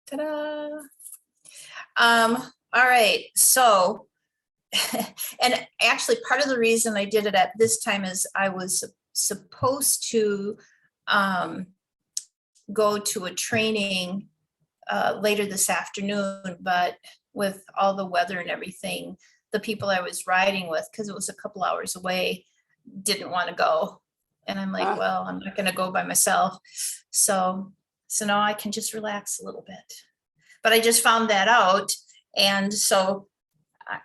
Ta-da. All right, so, and actually part of the reason I did it at this time is I was supposed to go to a training later this afternoon, but with all the weather and everything, the people I was riding with, because it was a couple hours away, didn't want to go. And I'm like, well, I'm not going to go by myself. So now I can just relax a little bit. But I just found that out. And so, I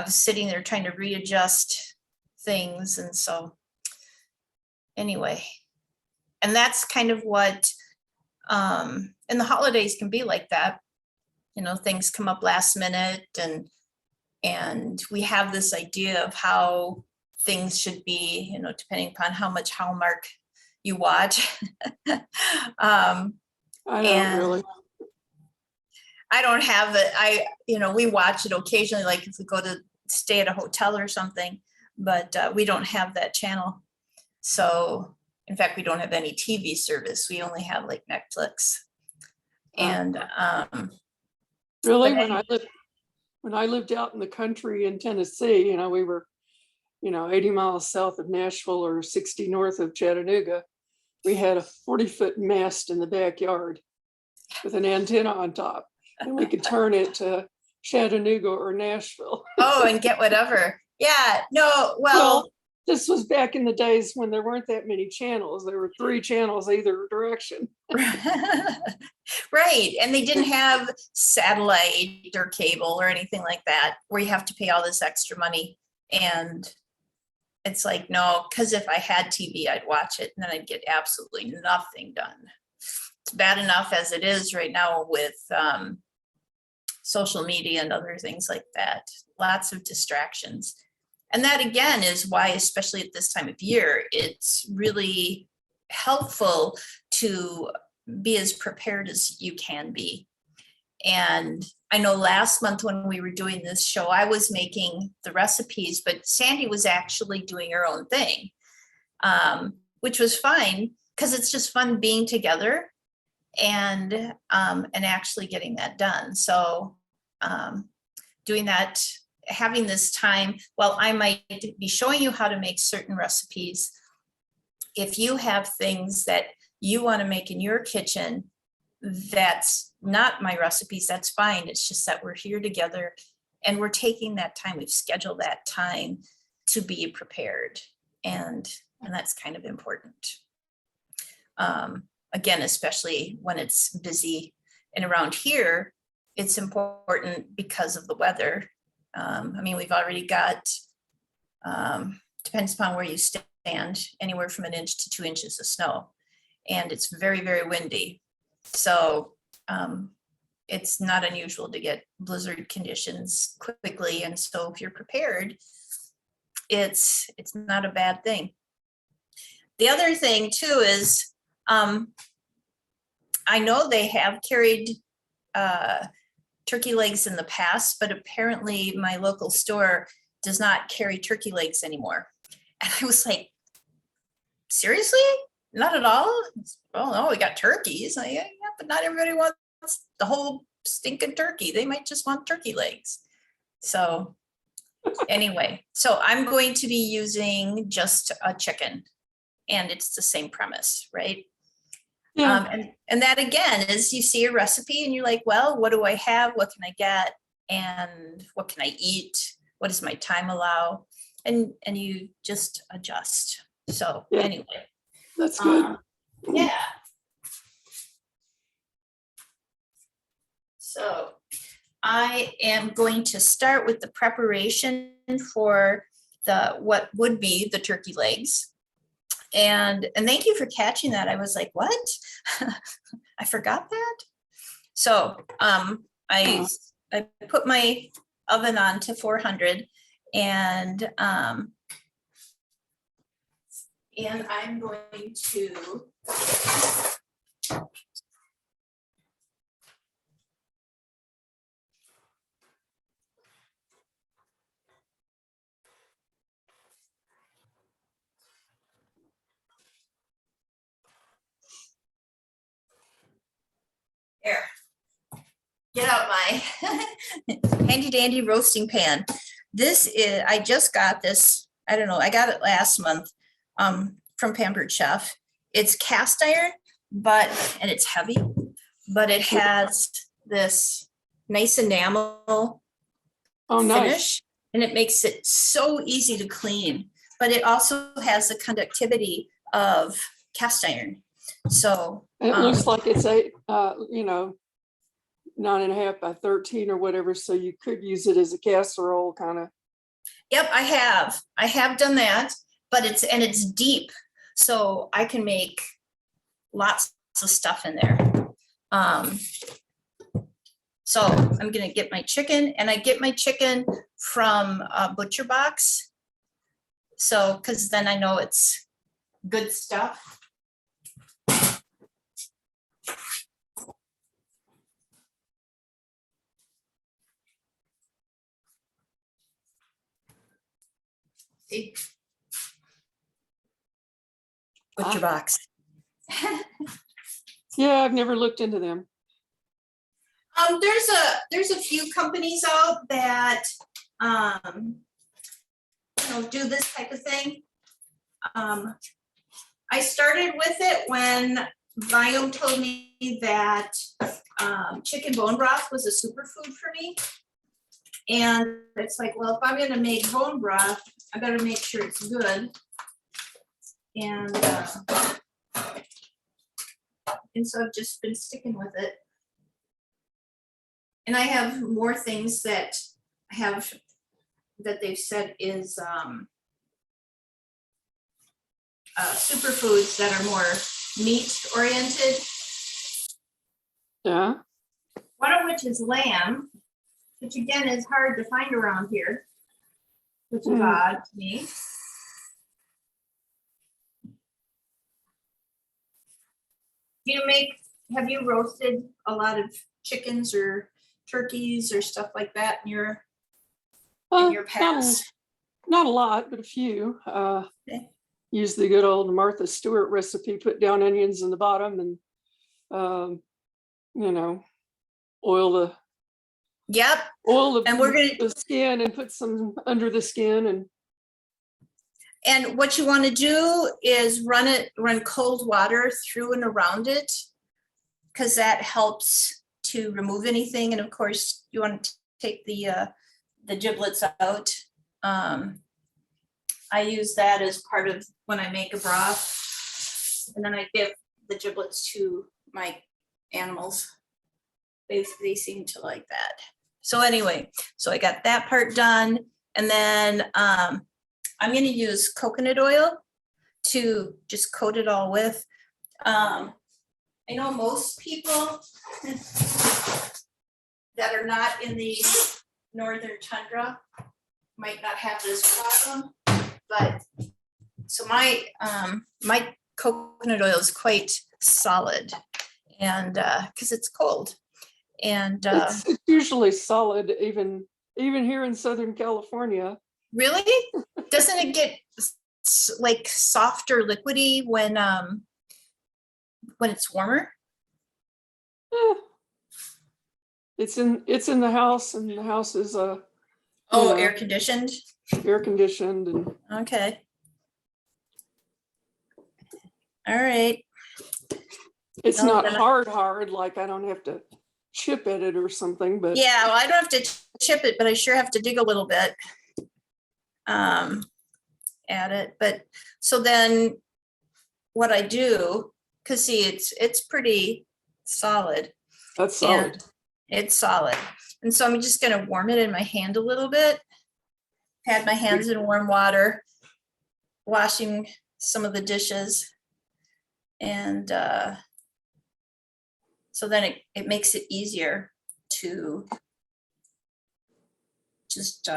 was sitting there trying to readjust things. And so anyway, and that's kind of what, and the holidays can be like that. Things come up last minute and we have this idea of how things should be, depending upon how much Hallmark you watch. I don't really. I don't have it. We watch it occasionally, like if we go to stay at a hotel or something, but we don't have that channel. So in fact, we don't have any TV service. We only have like Netflix. And really, when I lived out in the country in Tennessee, we were, 80 miles south of Nashville or 60 north of Chattanooga. We had a 40-foot mast in the backyard with an antenna on top, and we could turn it to Chattanooga or Nashville. Oh, and get whatever. Yeah, no, well, this was back in the days when there weren't that many channels. There were 3 channels either direction. Right. And they didn't have satellite or cable or anything like that, where you have to pay all this extra money. And it's like, no, because if I had TV, I'd watch it and then I'd get absolutely nothing done. It's bad enough as it is right now with social media and other things like that. Lots of distractions. And that again is why, especially at this time of year, it's really helpful to be as prepared as you can be. And I know last month when we were doing this show, I was making the recipes, but Sandy was actually doing her own thing, which was fine because it's just fun being together and actually getting that done. So doing that, having this time, while I might be showing you how to make certain recipes, if you have things that you want to make in your kitchen, that's not my recipes, that's fine. It's just that we're here together and we're taking that time. We've scheduled that time to be prepared. And that's kind of important. Again, especially when it's busy and around here, it's important because of the weather. We've already got, depends upon where you stand, anywhere from 1 inch to 2 inches of snow. And it's very, very windy. So it's not unusual to get blizzard conditions quickly. And so if you're prepared, it's not a bad thing. The other thing too is, I know they have carried turkey legs in the past, but apparently my local store does not carry turkey legs anymore. And I was like, seriously? Not at all? Oh no, we got turkeys. Like, yeah, but not everybody wants the whole stinking turkey. They might just want turkey legs. So anyway, so I'm going to be using just a chicken, and it's the same premise, right? Yeah. And that again is, you see a recipe and you're like, well, what do I have? What can I get? And what can I eat? What does my time allow? And you just adjust. So anyway. That's good. Yeah. So I am going to start with the preparation for what would be the turkey legs. And thank you for catching that. I was like, what? I forgot that. So I put my oven on to 400 and I'm going to Here, get out my handy dandy roasting pan. This is, I just got this, I don't know, I got it last month from Pampered Chef. It's cast iron, and it's heavy, but it has this nice enamel Oh, nice. finish, and it makes it so easy to clean, but it also has the conductivity of cast iron. So It looks like it's 9.5 by 13 or whatever, so you could use it as a casserole kind of. yep, I have done that, but it's deep, so I can make lots of stuff in there. So I'm gonna get my chicken, and I get my chicken from a butcher box. So, because then I know it's good stuff. See? Butcher box. Yeah, I've never looked into them. There's a few companies out that do this type of thing. I started with it when Biome told me that chicken bone broth was a superfood for me. And it's like, well, if I'm gonna make bone broth, I better make sure it's good. And so I've just been sticking with it. And I have more things that they've said is superfoods that are more meat oriented. Yeah. One of which is lamb, which again is hard to find around here, which is odd to me. Have you roasted a lot of chickens or turkeys or stuff like that in your past? Not a lot, but a few. Okay. Use the good old Martha Stewart recipe, put down onions in the bottom and, oil the Yep. And we're gonna the skin and put some under the skin. And what you want to do is run cold water through and around it, because that helps to remove anything. And of course, you want to take the giblets out. I use that as part of when I make a broth, and then I give the giblets to my animals. They seem to like that. So anyway, so I got that part done, and then I'm going to use coconut oil to just coat it all with. I know most people that are not in the northern tundra might not have this problem, but so my coconut oil is quite solid, and because it's cold, and It's usually solid, even here in Southern California. really, doesn't it get like soft or liquidy when it's warmer? Yeah. It's in the house, and the house is air conditioned. Air conditioned and Okay. All right. it's No, not then hard, like I don't have to chip at it or something, but yeah, well, I don't have to chip it, but I sure have to dig a little bit at it. But so then what I do, because see, it's pretty solid. that's solid. And it's solid. And so I'm just going to warm it in my hand a little bit. Had my hands in warm water, washing some of the dishes. And so then it makes it easier to just,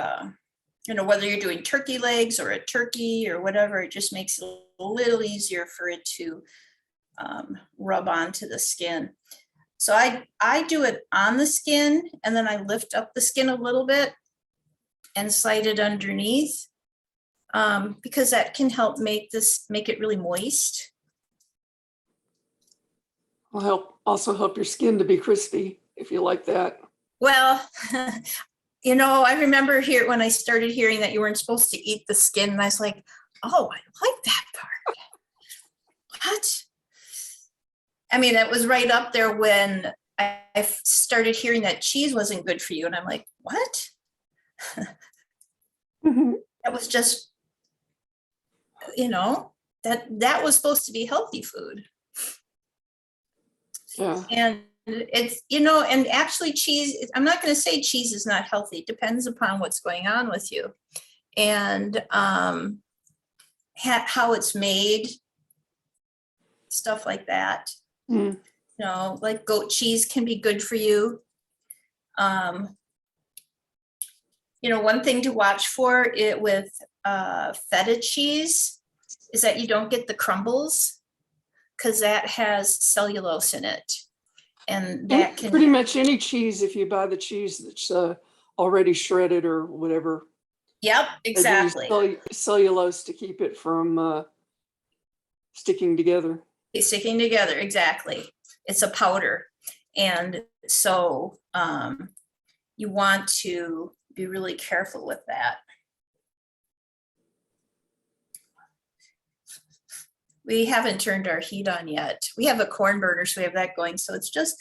whether you're doing turkey legs or a turkey or whatever, it just makes it a little easier for it to rub onto the skin. So I do it on the skin, and then I lift up the skin a little bit and slide it underneath, because that can help make it really moist. Will also help your skin to be crispy if you like that. Well, I remember here when I started hearing that you weren't supposed to eat the skin, and I was like, oh, I like that part. What? I mean, it was right up there when I started hearing that cheese wasn't good for you. And I'm like, what? That was just, that was supposed to be healthy food. Yeah. And it's, and actually cheese, I'm not going to say cheese is not healthy. It depends upon what's going on with you and how it's made, stuff like that. Mm. Like goat cheese can be good for you. One thing to watch for it with feta cheese is that you don't get the crumbles, because that has cellulose in it. And that can pretty much any cheese, if you buy the cheese that's already shredded or whatever. Yep, exactly. Cellulose to keep it from sticking together. It's sticking together, exactly. It's a powder. And so you want to be really careful with that. We haven't turned our heat on yet. We have a corn burner, so we have that going. So it's just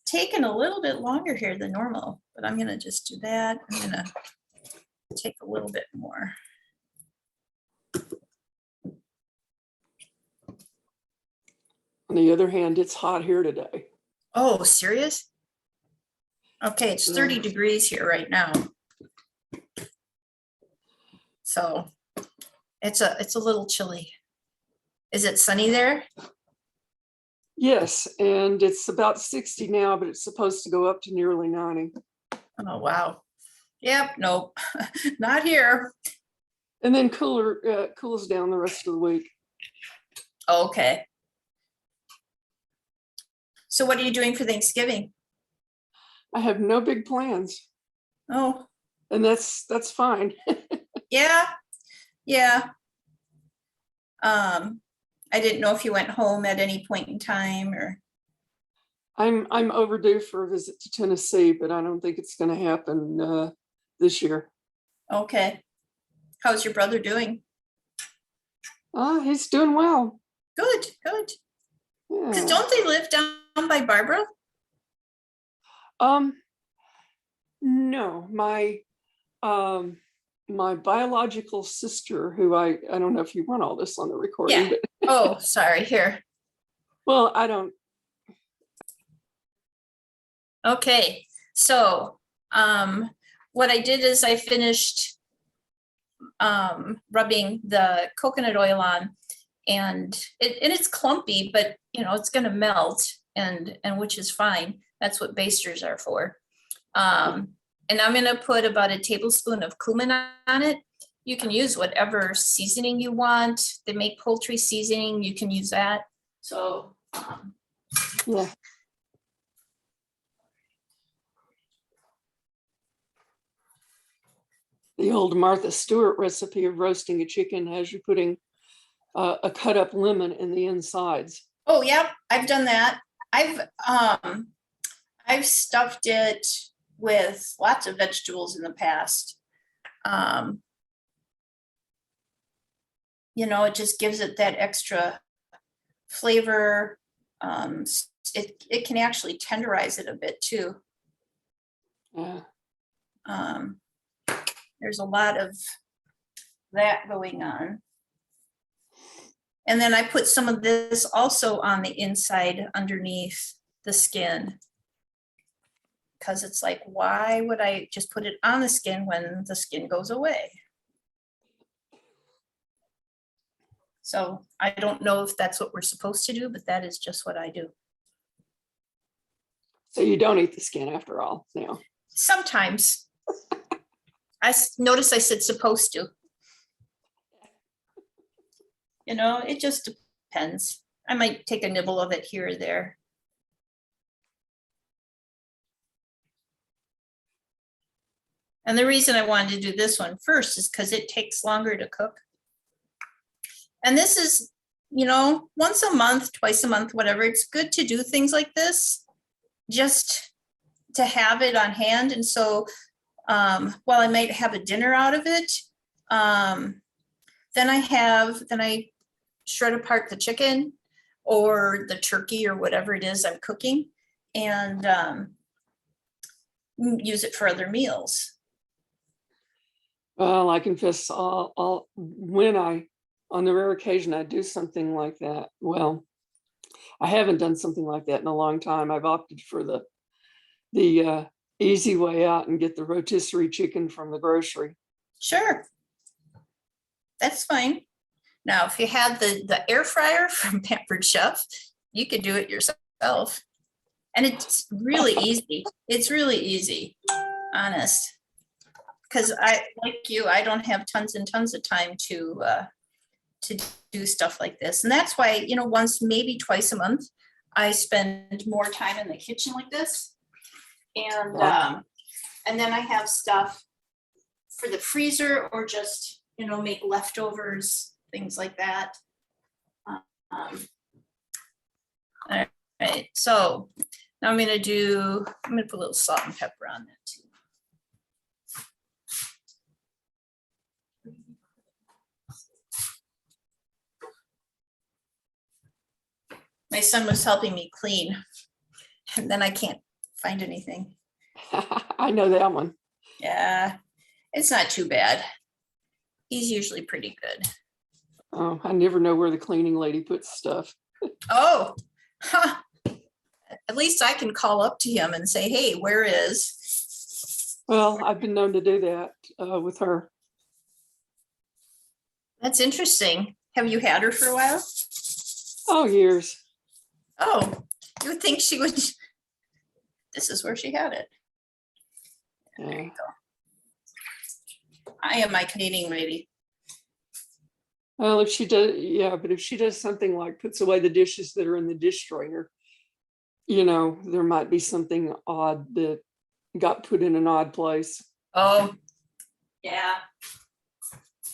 taking a little bit longer here than normal, but I'm gonna just do that. I'm gonna take a little bit more. On the other hand, it's hot here today. Oh, serious? Okay, it's 30 degrees here right now. So it's a little chilly. Is it sunny there? Yes, and it's about 60 now, but it's supposed to go up to nearly 90. Oh, wow. Yep, nope, not here. And then cools down the rest of the week. Okay. So what are you doing for Thanksgiving? I have no big plans. Oh. And that's fine. Yeah. I didn't know if you went home at any point in time or. I'm overdue for a visit to Tennessee, but I don't think it's going to happen this year. Okay. How's your brother doing? He's doing well. Good. Because don't they live down by Barbara? No, my biological sister, who I don't know if you want all this on the recording. Yeah. But Oh, sorry. Here. Well, I don't. Okay. So, what I did is I finished rubbing the coconut oil on, and it's clumpy, but it's going to melt, and which is fine. That's what basters are for. And I'm going to put about a tablespoon of cumin on it. You can use whatever seasoning you want. They make poultry seasoning. You can use that. So, Yeah. The old Martha Stewart recipe of roasting a chicken has you putting a cut up lemon in the insides. Oh, yeah, I've done that. I've stuffed it with lots of vegetables in the past. It just gives it that extra flavor. It can actually tenderize it a bit too. Yeah. There's a lot of that going on. And then I put some of this also on the inside underneath the skin, because it's like, why would I just put it on the skin when the skin goes away? So I don't know if that's what we're supposed to do, but that is just what I do. So you don't eat the skin after all now? Sometimes. I notice I said supposed to. It just depends. I might take a nibble of it here or there. And the reason I wanted to do this one first is because it takes longer to cook. And this is once a month, twice a month, whatever, it's good to do things like this, just to have it on hand. And so while I might have a dinner out of it, then I shred apart the chicken or the turkey or whatever it is I'm cooking, and use it for other meals. Well, I confess, on the rare occasion I do something like that. Well, I haven't done something like that in a long time. I've opted for the easy way out and get the rotisserie chicken from the grocery. Sure. That's fine. Now, if you had the air fryer from Pampered Chef, you could do it yourself. And it's really easy. It's really easy, honest. Because like you, I don't have tons and tons of time to do stuff like this. And that's why, once, maybe twice a month, I spend more time in the kitchen like this. And then I have stuff for the freezer, or just, make leftovers, things like that. All right, so now I'm gonna put a little salt and pepper on that too. My son was helping me clean, and then I can't find anything. I know that one. Yeah, it's not too bad. He's usually pretty good. Oh, I never know where the cleaning lady puts stuff. Oh, huh. At least I can call up to him and say, hey, where is? Well, I've been known to do that with her. That's interesting. Have you had her for a while? Oh, years. Oh, you would think she would. This is where she had it. There you go. I am my cleaning lady. Well, if she does, yeah, but if she does something like puts away the dishes that are in the dish drainer, there might be something odd that got put in an odd place. Oh, yeah.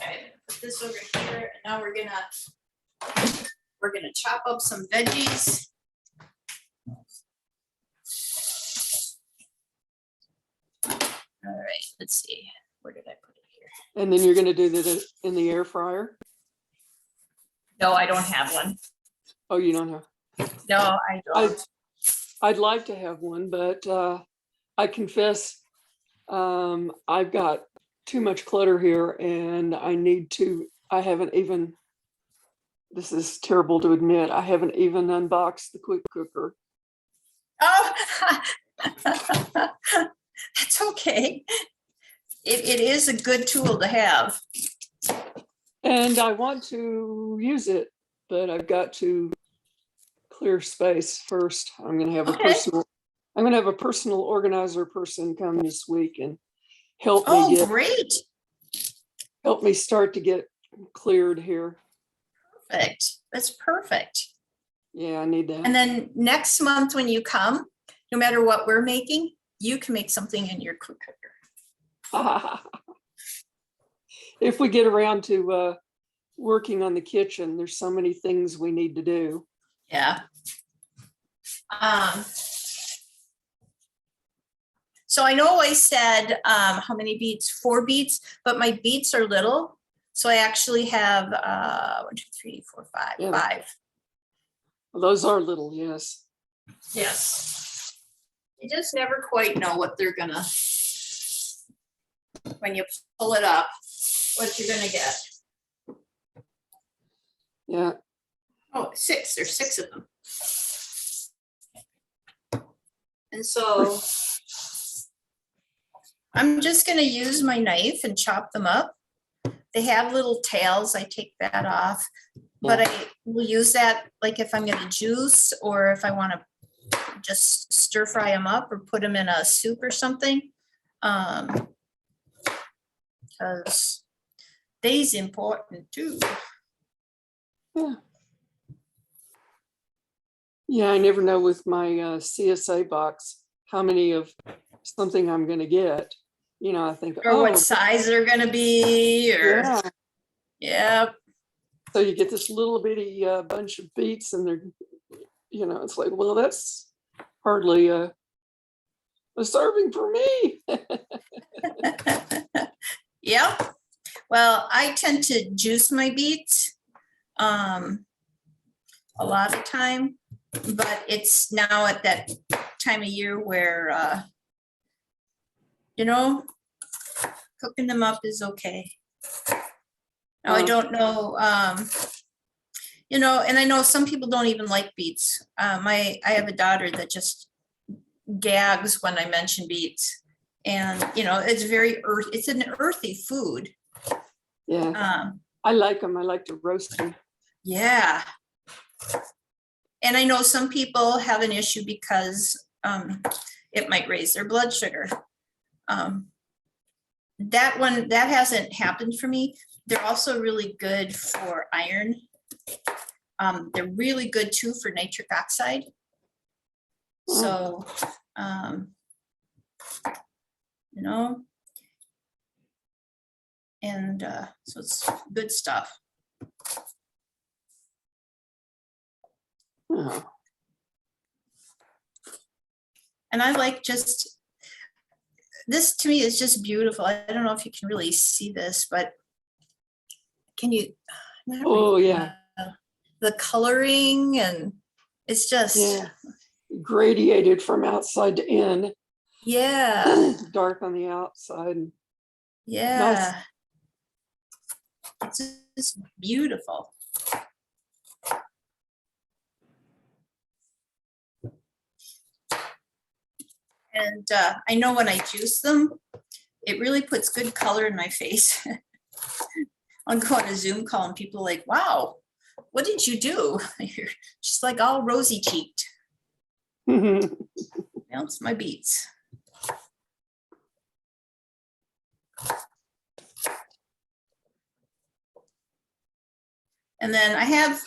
Okay, put this over here, and now we're gonna chop up some veggies. All right, let's see. Where did I put it here? And then you're going to do that in the air fryer? No, I don't have one. Oh, you don't have? No, I don't. I'd like to have one, but I confess I've got too much clutter here, and I haven't even, this is terrible to admit, I haven't even unboxed the quick cooker. Oh, that's okay. It is a good tool to have. And I want to use it, but I've got to clear space first. I'm going to have a personal organizer person come this week and help me start to get cleared here. Perfect. That's perfect. Yeah, I need that. And then next month when you come, no matter what we're making, you can make something in your quick cooker. If we get around to working on the kitchen, there's so many things we need to do. Yeah. So I know I said how many beets? 4 beets, but my beets are little. So I actually have 1, 2, 3, 4, 5. Yeah. 5. Those are little, yes. Yes. You just never quite know what they're gonna, when you pull it up, what you're gonna get. Yeah. Oh, 6. There's 6 of them. And so I'm just gonna use my knife and chop them up. They have little tails. I take that off. But I will use that like if I'm gonna juice, or if I want to just stir fry them up or put them in a soup or something. Because they's important too. Yeah, I never know with my CSA box how many of something I'm going to get. I think, Or what size they're going to be, or yeah. yeah. So you get this little bitty bunch of beets, and they're, it's like, well, that's hardly a serving for me. Yeah. Well, I tend to juice my beets a lot of time, but it's now at that time of year where, cooking them up is okay. Now, I don't know, and I know some people don't even like beets. I have a daughter that just gags when I mention beets. And, it's it's an earthy food. Yeah, I like them. I like to roast them. Yeah. And I know some people have an issue because it might raise their blood sugar. That hasn't happened for me. They're also really good for iron. They're really good too for nitric oxide. So, and so it's good stuff. Oh. And I like this to me is just beautiful. I don't know if you can really see this, but can you? Oh, yeah. The coloring, and it's just gradiated from outside to in. Yeah. Dark on the outside. Yeah. Nice. It's just beautiful. And I know when I juice them, it really puts good color in my face. I'll go on a Zoom call and people are like, wow, what did you do? You're just like all rosy cheeked. It's my beets. And then I have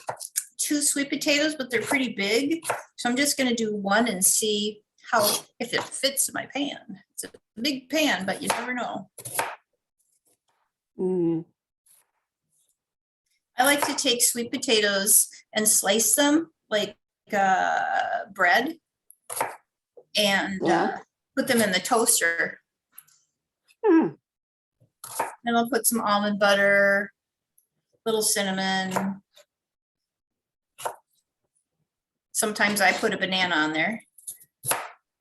2 sweet potatoes, but they're pretty big. So I'm just going to do one and see if it fits in my pan. It's a big pan, but you never know. I like to take sweet potatoes and slice them like bread and put them in the toaster. Then I'll put some almond butter, little cinnamon. Sometimes I put a banana on there,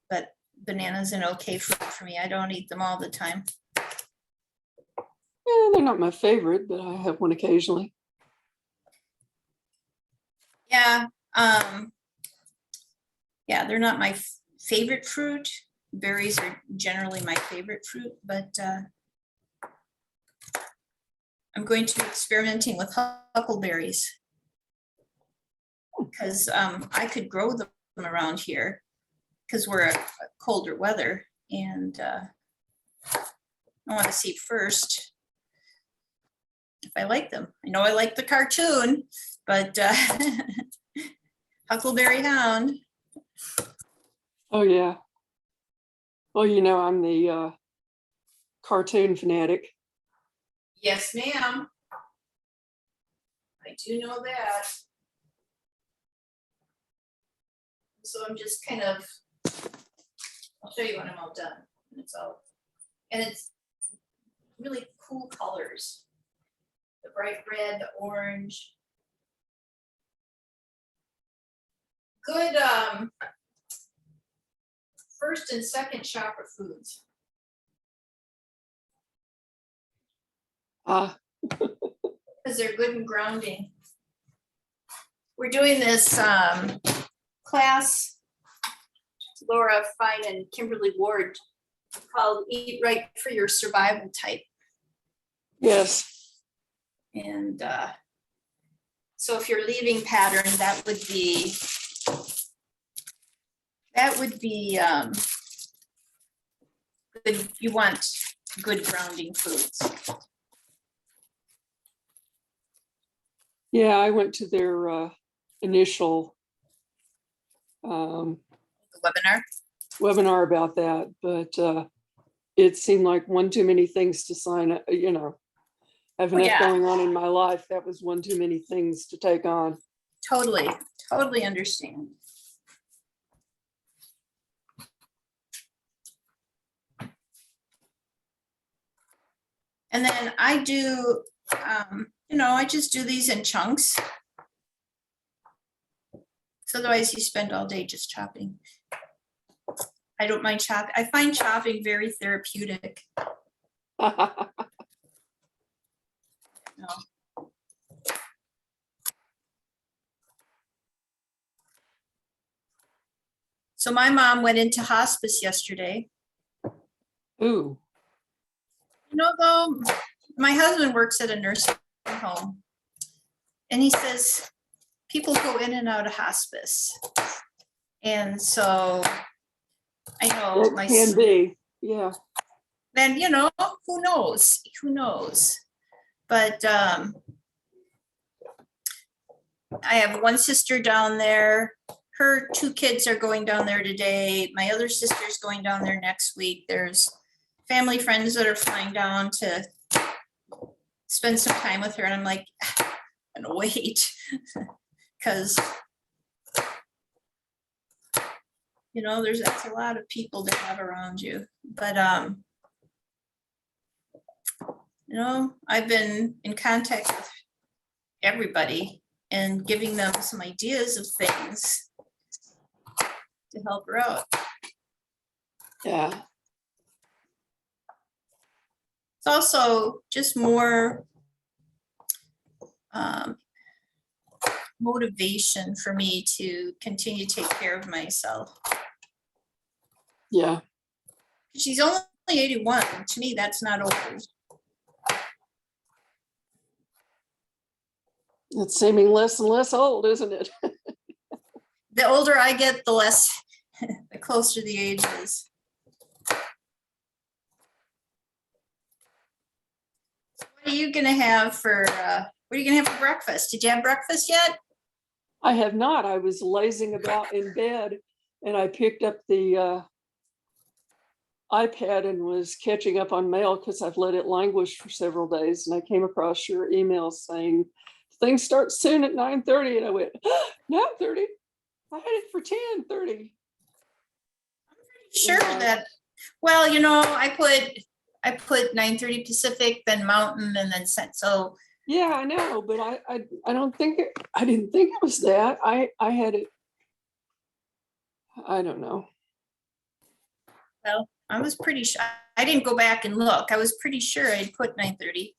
but banana's an okay fruit for me. I don't eat them all the time. Yeah, they're not my favorite, but I have one occasionally. Yeah. Yeah, they're not my favorite fruit. Berries are generally my favorite fruit, but I'm going to be experimenting with huckleberries because I could grow them around here because we're a colder weather, and I want to see first if I like them. I know I like the cartoon, but Huckleberry Hound. Oh, yeah. Well, I'm the cartoon fanatic. Yes, ma'am. I do know that. So I'm just kind of, I'll show you when I'm all done. And it's really cool colors. The bright red, the orange. Good first and second shopper foods. Because they're good and grounding. We're doing this class, Laura Fine and Kimberly Ward, called Eat Right for Your Survival Type. Yes. And so if your leaving pattern, that would be good. You want good grounding foods. Yeah, I went to their initial webinar about that, but it seemed like one too many things to sign up, I have Oh, enough yeah. going on in my life. That was one too many things to take on. Totally, totally understand. And then I do, I just do these in chunks. So otherwise you spend all day just chopping. I don't mind chopping. I find chopping very therapeutic. No. So my mom went into hospice yesterday. Ooh, Though my husband works at a nursing home, and he says people go in and out of hospice. And so I know it can be, yeah. then, who knows? Who knows? But I have one sister down there. Her 2 kids are going down there today. My other sister's going down there next week. There's family friends that are flying down to spend some time with her. And I'm like, I'm gonna wait. Because, that's a lot of people to have around you. But, I've been in contact with everybody and giving them some ideas of things to help her out. Yeah. It's also just more motivation for me to continue to take care of myself. Yeah. She's only 81. To me, that's not old. It's seeming less and less old, isn't it? The older I get, the less, the closer the age is. What are you gonna have for breakfast? Did you have breakfast yet? I have not. I was lazing about in bed and I picked up the iPad and was catching up on mail because I've let it languish for several days. And I came across your email saying things start soon at 9:30. And I went, 9:30? I had it for 10:30. Sure that, well, I put 9:30 Pacific, then Mountain, and then so. Yeah, I know, but I don't think I didn't think it was that. I had it. I don't know. Well, I was pretty sure. I didn't go back and look. I was pretty sure I'd put 9:30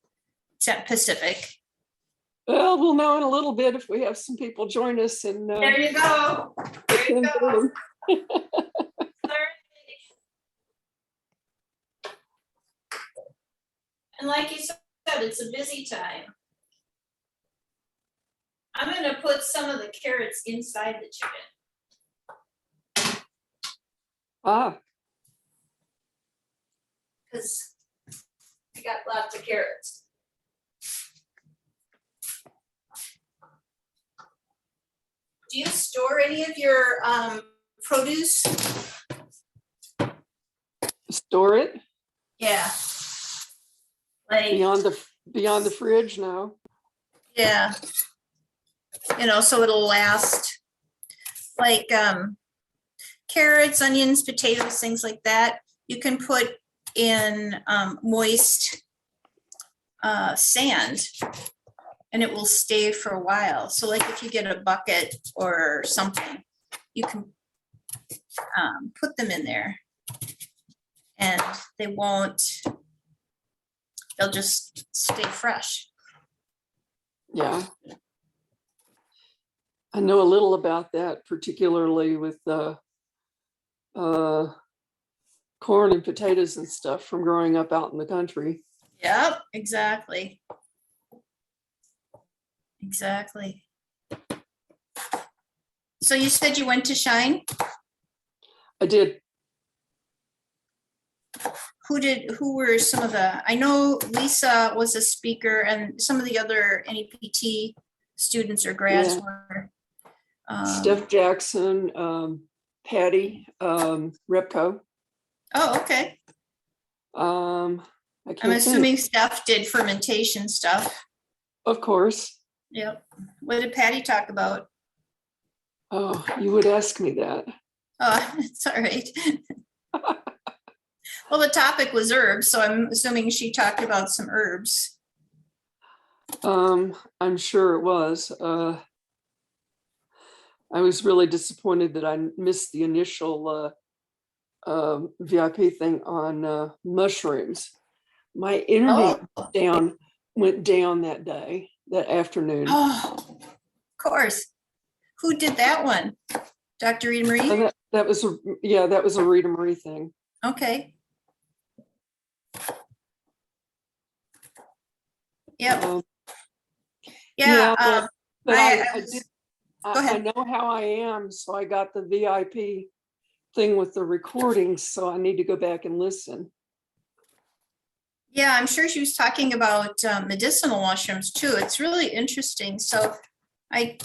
Pacific. Well, we'll know in a little bit if we have some people join us. And there you go. There you go. And like you said, it's a busy time. I'm going to put some of the carrots inside the chicken. Because I got lots of carrots. Do you store any of your produce? Store it? Yeah. Like beyond the fridge now. Yeah. So it'll last. Like carrots, onions, potatoes, things like that. You can put in moist sand and it will stay for a while. So like if you get a bucket or something, you can put them in there and they'll just stay fresh. Yeah. I know a little about that, particularly with the corn and potatoes and stuff from growing up out in the country. Yep, exactly. Exactly. So you said you went to Shine? I did. Who were some of I know Lisa was a speaker and some of the other NEPT students or grads were. Steph Jackson, Patty, Repco. Oh, okay. I I I'm can't think. assuming Steph did fermentation stuff. Of course. Yep. What did Patty talk about? Oh, you would ask me that. Oh, it's all right. Well, the topic was herbs, so I'm assuming she talked about some herbs. I'm sure it was. I was really disappointed that I missed the initial VIP thing on mushrooms. My internet Oh, went down that day, that afternoon. oh, of course. Who did that one? Dr. Rita Marie? That was a Rita Marie thing. Okay. Yep. Yeah. But I go I ahead. know how I am, so I got the VIP thing with the recordings, so I need to go back and listen. Yeah, I'm sure she was talking about medicinal mushrooms too. It's really interesting. So I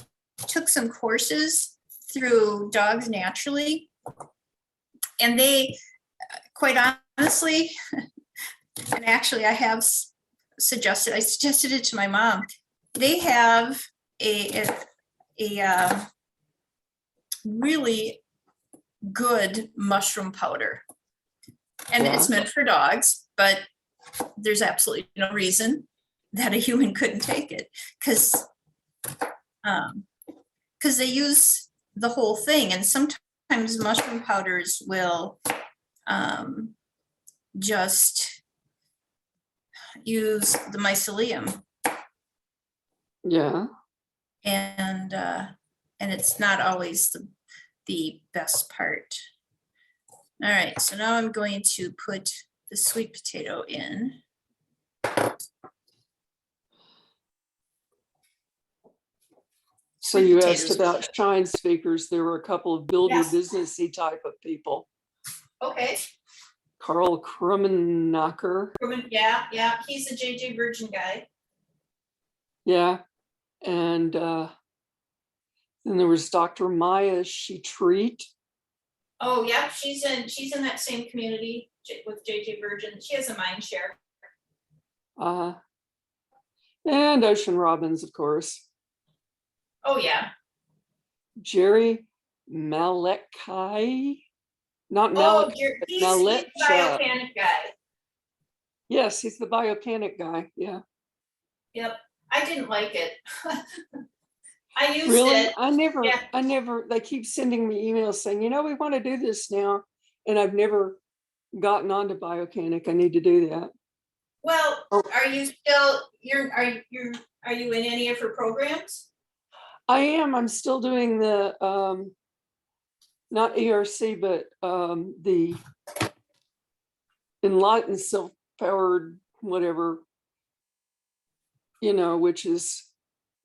took some courses through Dogs Naturally, and they, quite honestly, and actually I suggested it to my mom. They have a really good mushroom powder, and it's meant for dogs, but there's absolutely no reason that a human couldn't take it, because they use the whole thing, and sometimes mushroom powders will just use the mycelium. Yeah. And it's not always the best part. All right, so now I'm going to put the sweet potato in. So you asked about shine speakers. There were a couple of build your businessy type of people. Okay. Carl Krummenacher. Yeah, he's a JJ Virgin guy. Yeah, and then there was Dr. Maya Treat. Oh yeah, she's in that same community with JJ Virgin. She has a mind share. And Ocean Robbins, of course. Oh yeah. Jerry Malachi. Not Oh, Malachi. he's the biopanic guy. Yes, he's the biopanic guy. Yeah. Yep. I didn't like it. I used really? it. I never, they keep sending me emails saying, we want to do this now. And I've never gotten onto biopanic. I need to do that. Well, are you still, are you in any of her programs? I am. I'm still doing the, not ERC, but the Enlightened Self-Powered, whatever, which is,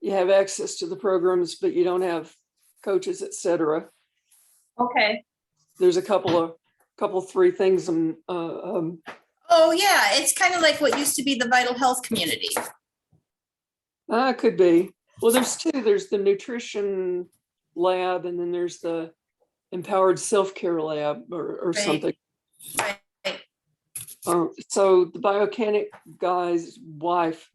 you have access to the programs, but you don't have coaches, etc. Okay. There's a couple, three things. Oh yeah, it's kind of like what used to be the Vital Health community. Could be. Well, there's two. There's the nutrition lab, and then there's the empowered self-care lab, or right. Something. Right. So the biopanic guy's wife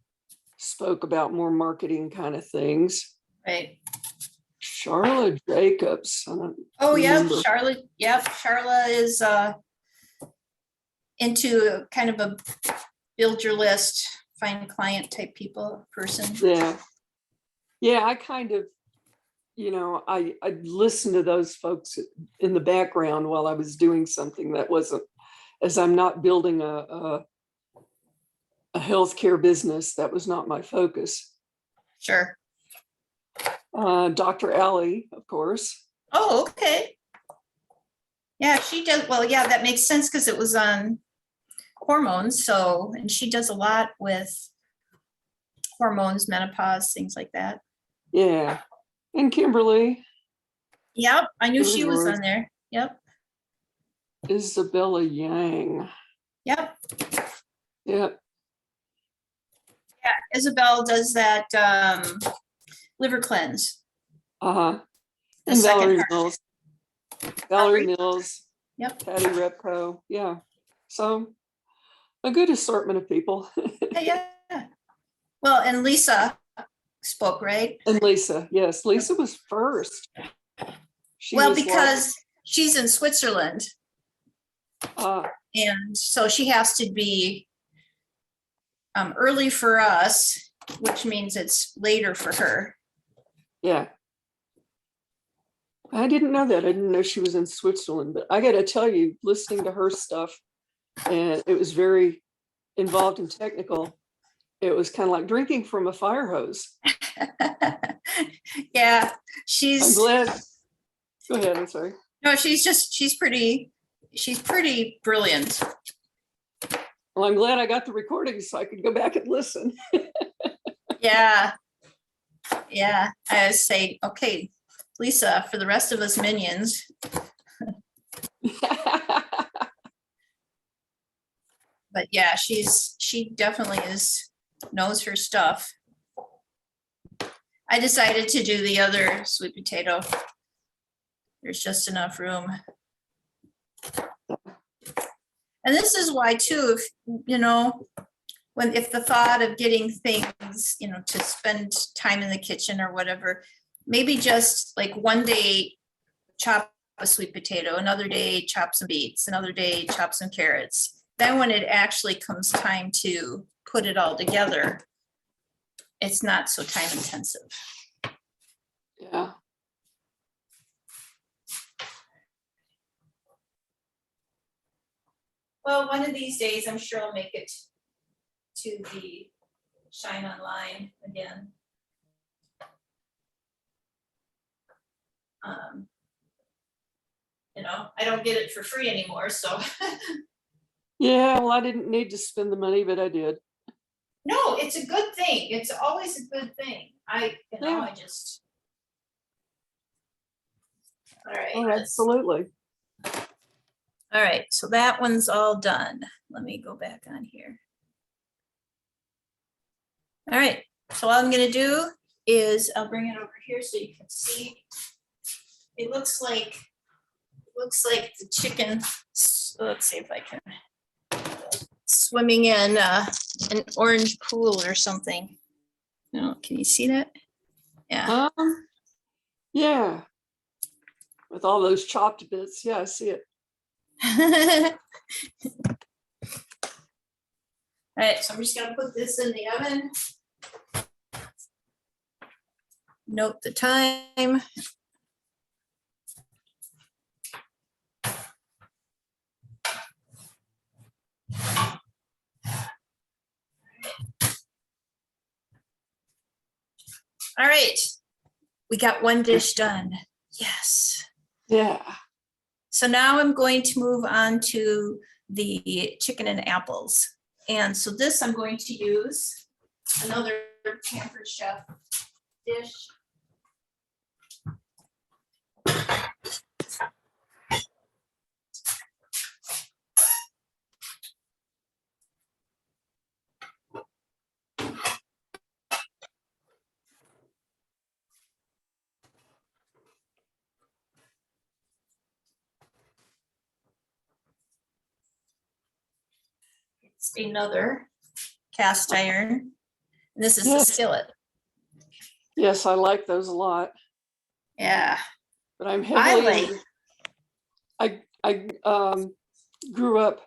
spoke about more marketing kind of things. Right. Charlotte Jacobs. Oh yeah, Charlotte. Yep, Charlotte is into kind of a build your list, find client type person. Yeah. I kind of, I listened to those folks in the background while I was doing something that wasn't, as I'm not building a healthcare business. That was not my focus. Sure. Dr. Allie, of course. Oh, okay. Yeah, she does. Well, yeah, that makes sense because it was on hormones. So, and she does a lot with hormones, menopause, things like that. Yeah. And Kimberly. Yep, I knew she was on there. Yep. Isabella Yang. Yep. Yep. Yeah, Isabel does that liver cleanse. And Valerie Mills. Valerie Mills. Yep. Patty Repco. Yeah. So a good assortment of people. Yeah, yeah. Well, and Lisa spoke, right? And Lisa, yes, Lisa was first. She Well, was like, because she's in Switzerland, uh, and so she has to be early for us, which means it's later for her. yeah. I didn't know that. I didn't know she was in Switzerland, but I got to tell you, listening to her stuff, and it was very involved and technical. It was kind of like drinking from a fire hose. Yeah, I'm she's glad. Go ahead. I'm sorry. no, she's pretty brilliant. Well, I'm glad I got the recording so I could go back and listen. Yeah, yeah. I say, okay, Lisa, for the rest of us minions. But yeah, she definitely knows her stuff. I decided to do the other sweet potato. There's just enough room. And this is why too, if if the thought of getting things, to spend time in the kitchen or whatever, maybe just like one day chop a sweet potato, another day chop some beets, another day chop some carrots. Then when it actually comes time to put it all together, it's not so time intensive. Yeah. Well, one of these days, I'm sure I'll make it to the Shine Online again. I don't get it for free anymore, so. Yeah, well, I didn't need to spend the money, but I did. No, it's a good thing. It's always a good thing. Yeah. I just. All right. Oh, absolutely. All right, so that one's all done. Let me go back on here. All right, so all I'm gonna do is I'll bring it over here so you can see. It looks like the chicken. Let's see if I can. Swimming in an orange pool or something. No, can you see that? Yeah. Yeah. With all those chopped bits. Yeah, I see it. All right, so I'm just gonna put this in the oven. Note the time. All right, we got one dish done. Yes. Yeah. So now I'm going to move on to the chicken and apples. And so this I'm going to use another Pampered Chef dish. It's another cast iron. And this is the skillet. Yes, I like those a lot. Yeah. But I'm heavily. I grew up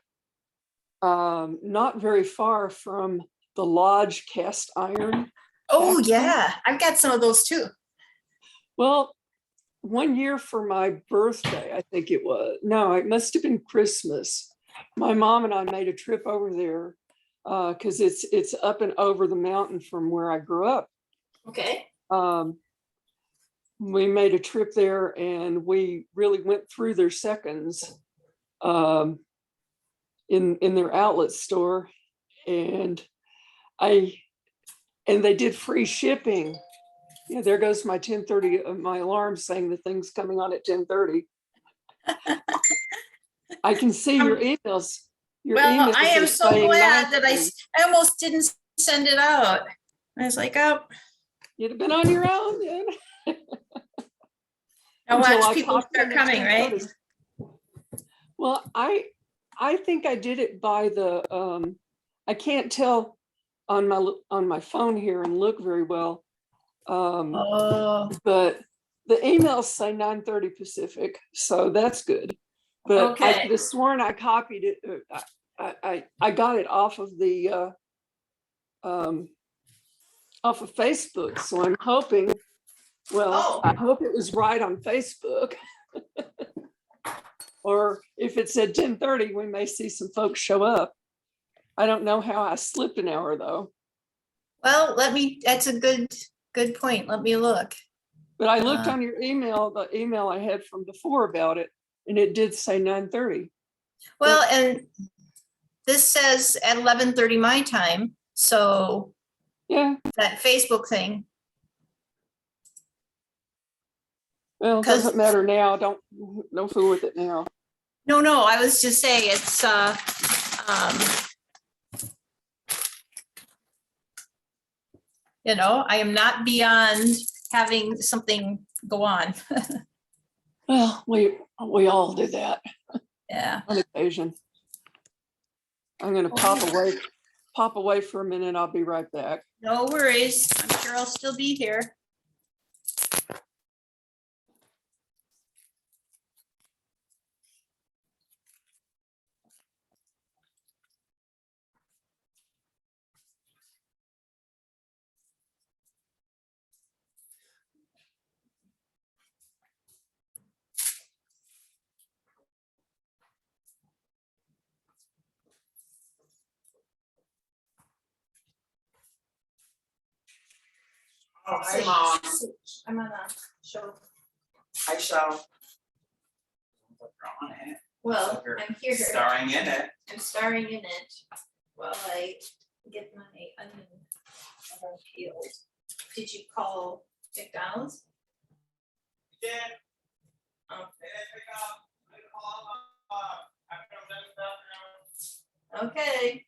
not very far from the Lodge cast iron. Oh yeah, I've got some of those too. Well, one year for my birthday, I think it was. No, it must have been Christmas. My mom and I made a trip over there because it's up and over the mountain from where I grew up. Okay. We made a trip there and we really went through their seconds in their outlet store, and they did free shipping. Yeah, there goes my 10:30, my alarm saying the thing's coming on at 10:30. I can see your emails. Well, I am so glad that I almost didn't send it out. I was like, oh. You'd have been on your own then. Now watch people start coming, right? Well, I think I did it by the I can't tell on my phone here and look very well. Oh, But the emails say 9:30 Pacific, so that's good. But I okay. could have sworn I copied it. I got it off of the off of Facebook. So I'm hoping, well, I hope it was right on Facebook. Or if it said 10:30, we may see some folks show up. I don't know how I slipped an hour though. Well, that's a good point. Let me look. But I looked on your email, the email I had from before about it, and it did say 9:30. Well, and this says at 11:30 my time. So Yeah, that Facebook thing, well, it 'cause- doesn't matter now. Don't fool with it now. no, I was just saying it's, you know, I am not beyond having something go on. Well, we all do that Yeah. on occasion. I'm gonna pop away for a minute. I'll be right back. No worries. I'm sure I'll still be here. Oh, hi, Mom. I'm on a show. Hi, show. On it. Well, You're I'm here. starring in it. I'm starring in it while I get my onion peeled. Did you call McDonald's? Yeah. Oh, Pick up. okay.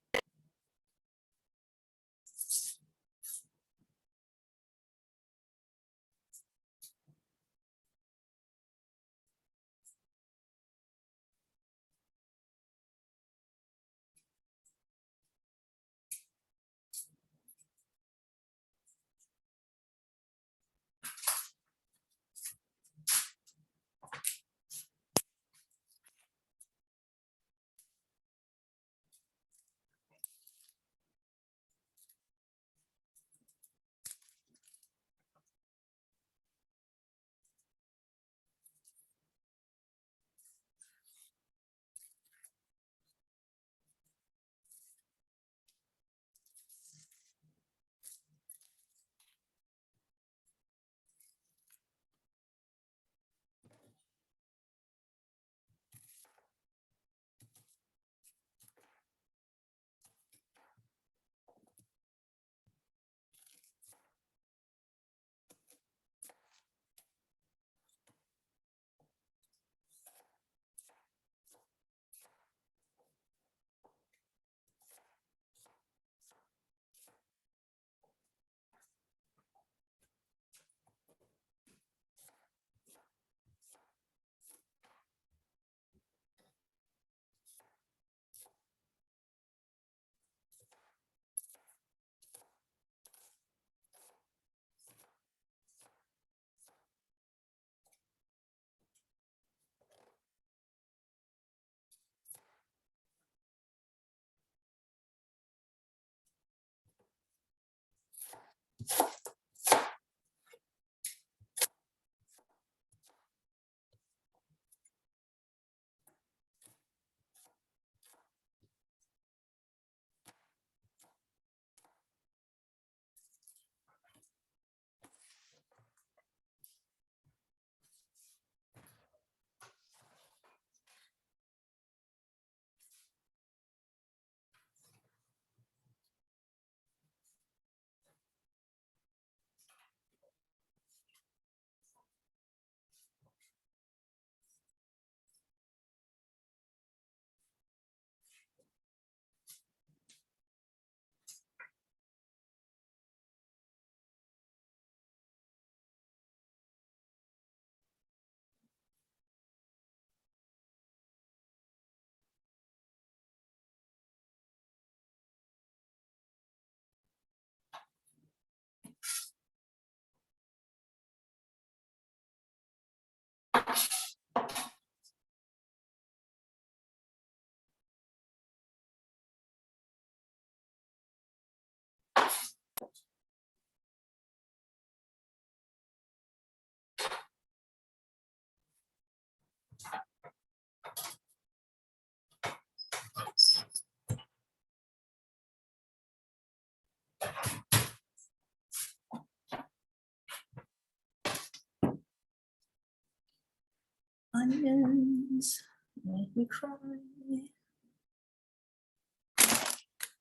onions make me cry.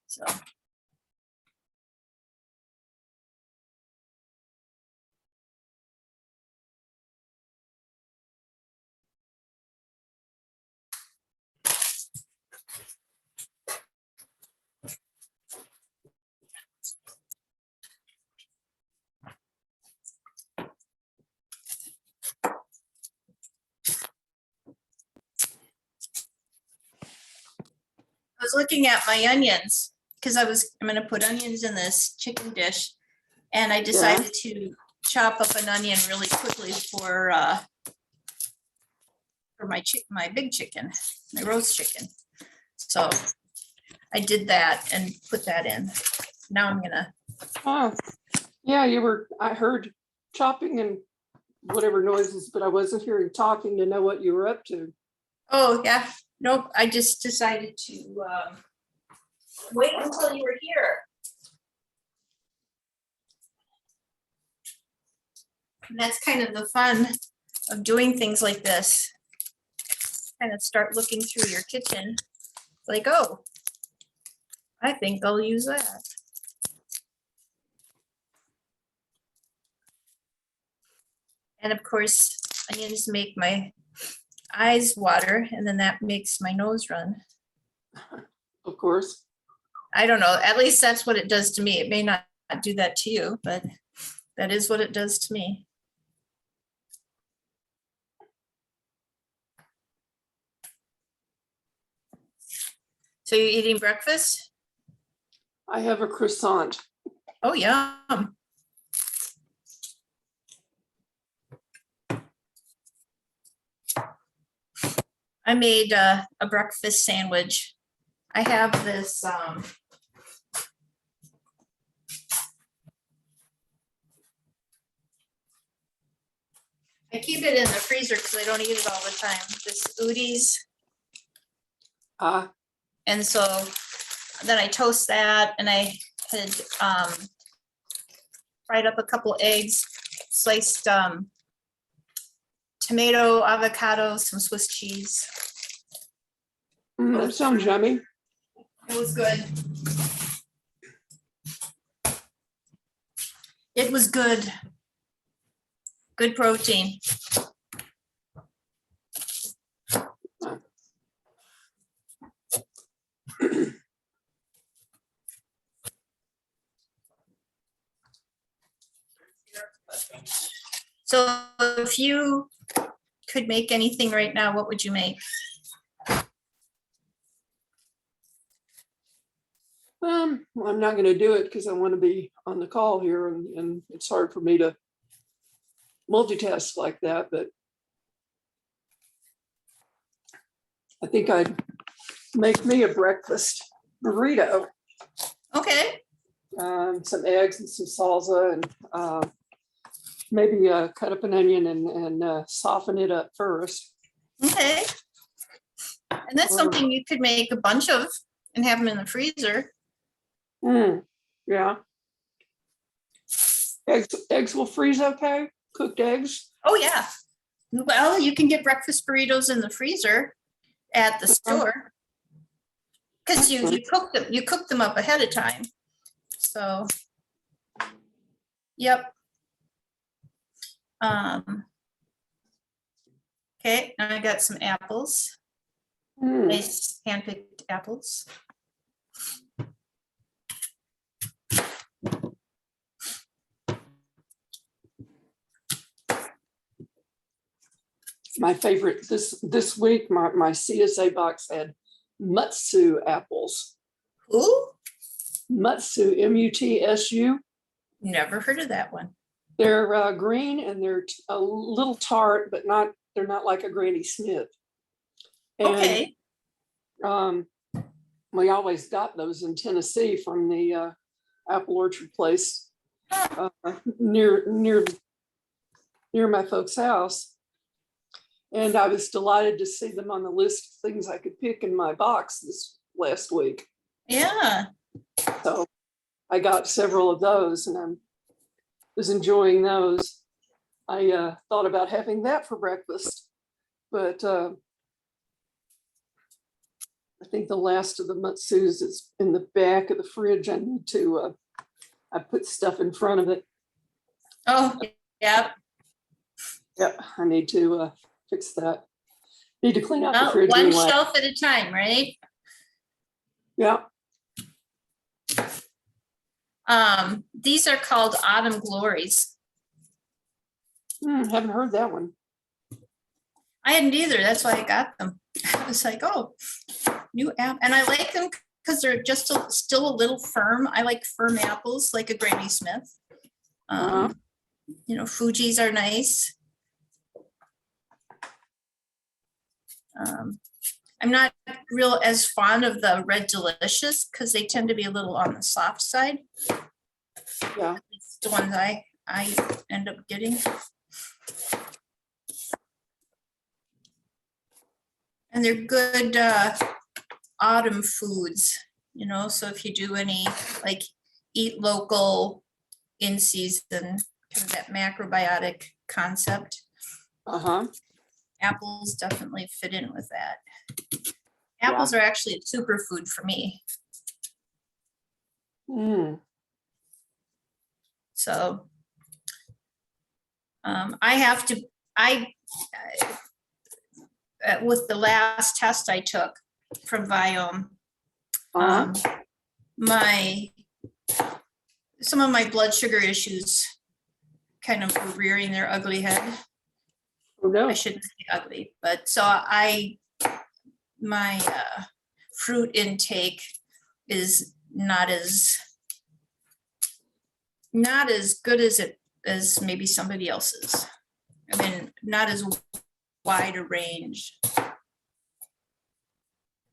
So. I was looking at my onions because I'm going to put onions in this chicken dish, and I decided to chop up an onion really quickly for my big chicken, my roast chicken. So I did that and put that in. Now I'm gonna. Oh, yeah, I heard chopping and whatever noises, but I wasn't hearing talking to know what you were up to. Oh yeah, nope. I just decided to wait until you were here. And that's kind of the fun of doing things like this. Kind of start looking through your kitchen, like, oh, I think I'll use that. And of course, onions make my eyes water, and then that makes my nose run. Of course. I don't know, at least that's what it does to me. It may not do that to you, but that is what it does to me. So you're eating breakfast? I have a croissant. Oh, yum. I made a breakfast sandwich. I have this I keep it in the freezer because I don't eat it all the time. This Udi's. And so then I toast that, and I had fried up a couple eggs, sliced tomato, avocado, some Swiss cheese. That sounds yummy. It was good. It was good. Good protein. So if you could make anything right now, what would you make? Well, I'm not going to do it because I want to be on the call here, and it's hard for me to multitask like that, but I think I'd make me a breakfast burrito. Okay. Some eggs and some salsa, and maybe cut up an onion and soften it up first. Okay. And that's something you could make a bunch of and have them in the freezer. Yeah. Eggs will freeze okay? Cooked eggs? Oh, yeah. Well, you can get breakfast burritos in the freezer at the store. Because you cook them up ahead of time. So, yep. Okay, now I got some apples. Nice hand-picked apples. My favorite this week, my CSA box had Mutsu apples. Ooh, Mutsu, M-U-T-S-U. never heard of that one. They're green, and they're a little tart, but they're not like a Granny Smith. And, Okay. we always got those in Tennessee from the apple orchard place near my folks' house. And I was delighted to see them on the list of things I could pick in my box this last week. Yeah. So I got several of those, and I was enjoying those. I thought about having that for breakfast. but I think the last of the matsus is in the back of the fridge. I need to, I put stuff in front of it. Oh, yeah. Yep, I need to fix that. Need to clean out the Well, fridge one anyway. shelf at a time, right? Yeah. These are called Autumn Glories. Haven't heard that one. I hadn't either. That's why I got them. I was like, oh, new app. And I like them because they're just still a little firm. I like firm apples, like a Granny Smith. You know, Fuji's are nice. I'm not real as fond of the Red Delicious because they tend to be a little on the soft side. Yeah. It's the ones I end up getting. And they're good autumn foods, you know, so if you do any like eat local in season, kind of that macrobiotic concept, apples definitely fit in with that. Apples are actually a superfood for me. So with the last test I took from Viome, some of my blood sugar issues kind of were rearing their ugly head. Oh no. I shouldn't say ugly, but so my fruit intake is not as good as maybe somebody else's. I mean, not as wide a range.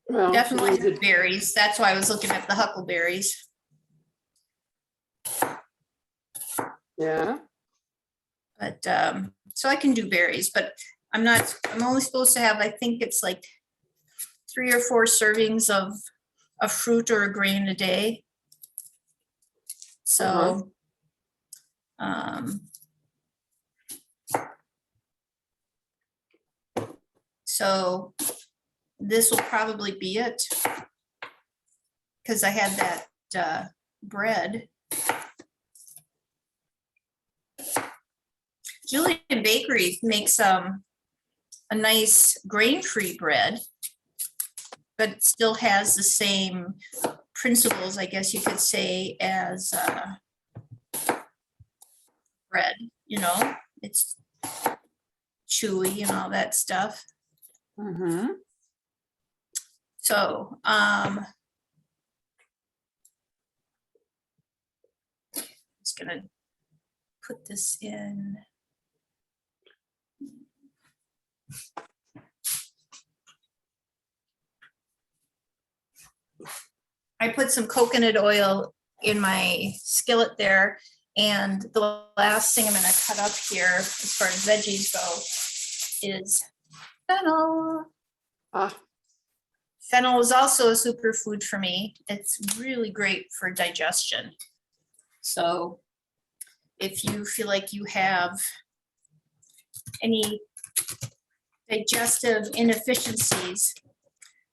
Well, definitely the berries. That's why I was looking at the huckleberries. Yeah. But so I can do berries, but I'm only supposed to have, I think it's like 3 or 4 servings of a fruit or a grain a day. So so this will probably be it, because I had that bread. Julian Bakery makes a nice grain-free bread, but it still has the same principles, I guess you could say, as bread. You know, it's chewy and all that stuff. So just gonna put this in. I put some coconut oil in my skillet there, and the last thing I'm going to cut up here as far as veggies go is fennel. Fennel is also a superfood for me. It's really great for digestion. So if you feel like you have any digestive inefficiencies,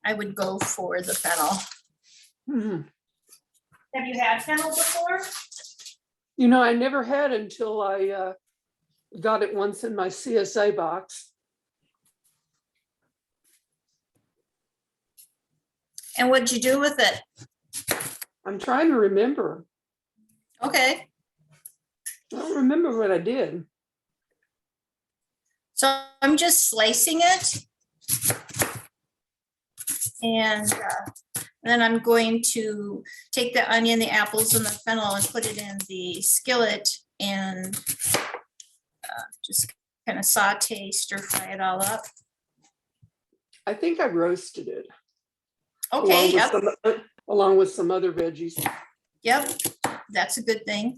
I would go for the fennel. Have you had fennel before? You know, I never had until I got it once in my CSA box. And what'd you do with it? I'm trying to remember. Okay. I don't remember what I did. So I'm just slicing it. And then I'm going to take the onion, the apples, and the fennel and put it in the skillet and just kind of saute, stir fry it all up. I think I roasted it. Okay, yep. Along with some other veggies. Yep, that's a good thing.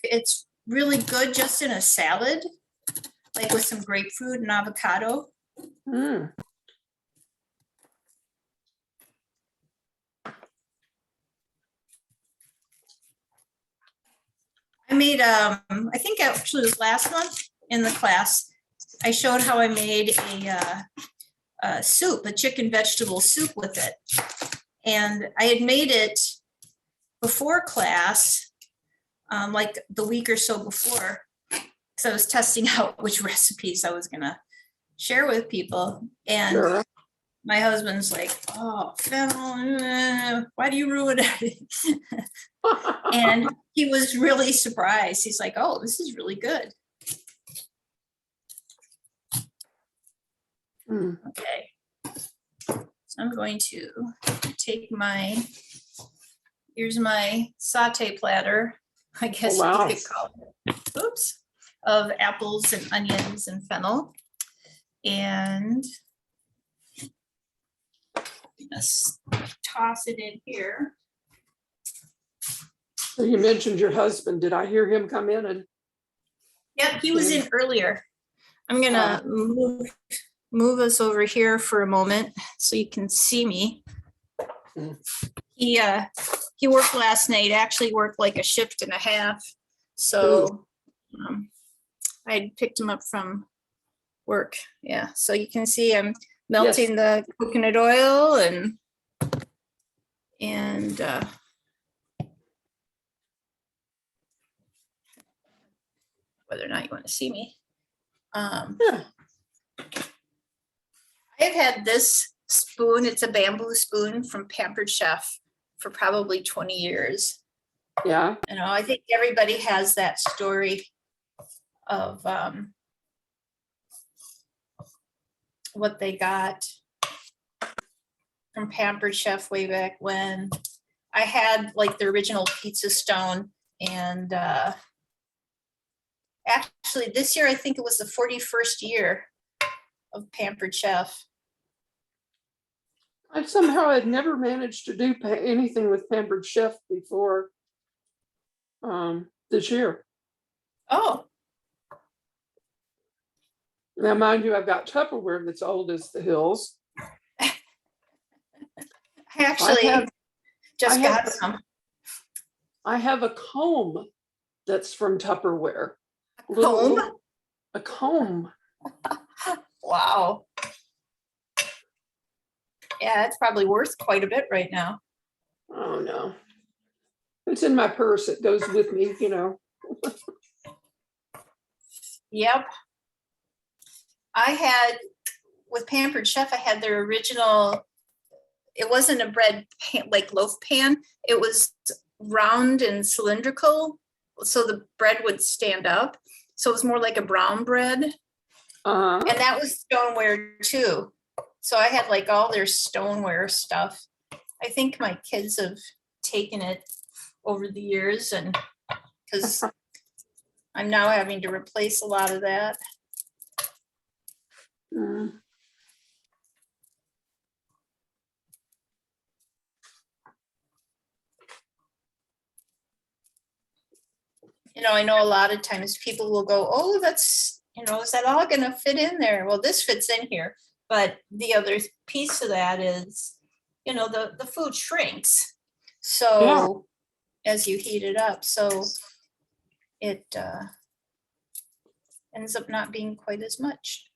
It's really good just in a salad, like with some grapefruit and avocado. I made, I think actually it was last month in the class, I showed how I made a soup, a chicken vegetable soup with it. And I had made it before class, like the week or so before. So I was testing out which recipes I was gonna share with people. And Sure. my husband's like, oh, Phil, why do you ruin it? And he was really surprised. He's like, oh, this is really good. Hmm. Okay. So I'm going to take here's my saute platter, I guess Oh, wow. you could call it. Oops. Of apples and onions and fennel. And just toss it in here. So you mentioned your husband. Did I hear him come in? And Yep, he was in earlier. I'm gonna move us over here for a moment so you can see me. Mm. He worked last night, actually worked like a shift and a half. So I had picked him up from work. Yeah, so you can see I'm melting the coconut oil and whether or not you want to see me. Yeah. I've had this spoon, it's a bamboo spoon from Pampered Chef for probably 20 years. Yeah. You know, I think everybody has that story of what they got from Pampered Chef way back when. I had like the original pizza stone, and actually this year I think it was the 41st year of Pampered Chef. I somehow had never managed to do anything with Pampered Chef before this year. Oh, Now, mind you, I've got Tupperware that's old as the hills. I actually just got some. I have a comb that's from Tupperware. Comb? A comb. Wow. Yeah, it's probably worth quite a bit right now. Oh no. It's in my purse. It goes with me, you know. Yep. I had, with Pampered Chef, I had their original, it wasn't a bread pan, like loaf pan. It was round and cylindrical, so the bread would stand up. So it was more like a brown bread. And that was stoneware too. So I had like all their stoneware stuff. I think my kids have taken it over the years, and because I'm now having to replace a lot of that. You know, I know a lot of times people will go, oh, that's, you know, is that all going to fit in there? Well, this fits in here. But the other piece of that is, you know, the food shrinks. So as you heat it up, so it ends up not being quite as much.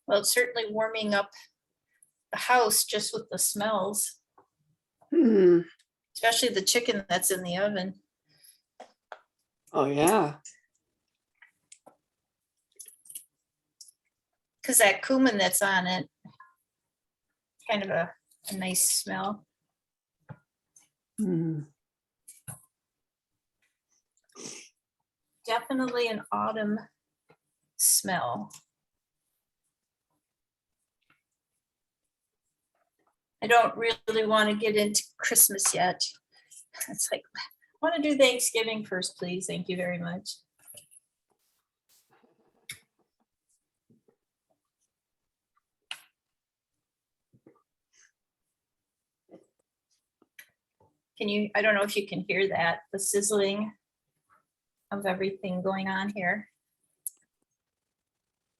Well, it's certainly warming up the house just with the smells, especially the chicken that's in the oven. Oh yeah. Because that cumin that's on it, kind of a nice smell. Definitely an autumn smell. I don't really want to get into Christmas yet. It's like, I want to do Thanksgiving first, please. Thank you very much. Can you, I don't know if you can hear that, the sizzling of everything going on here.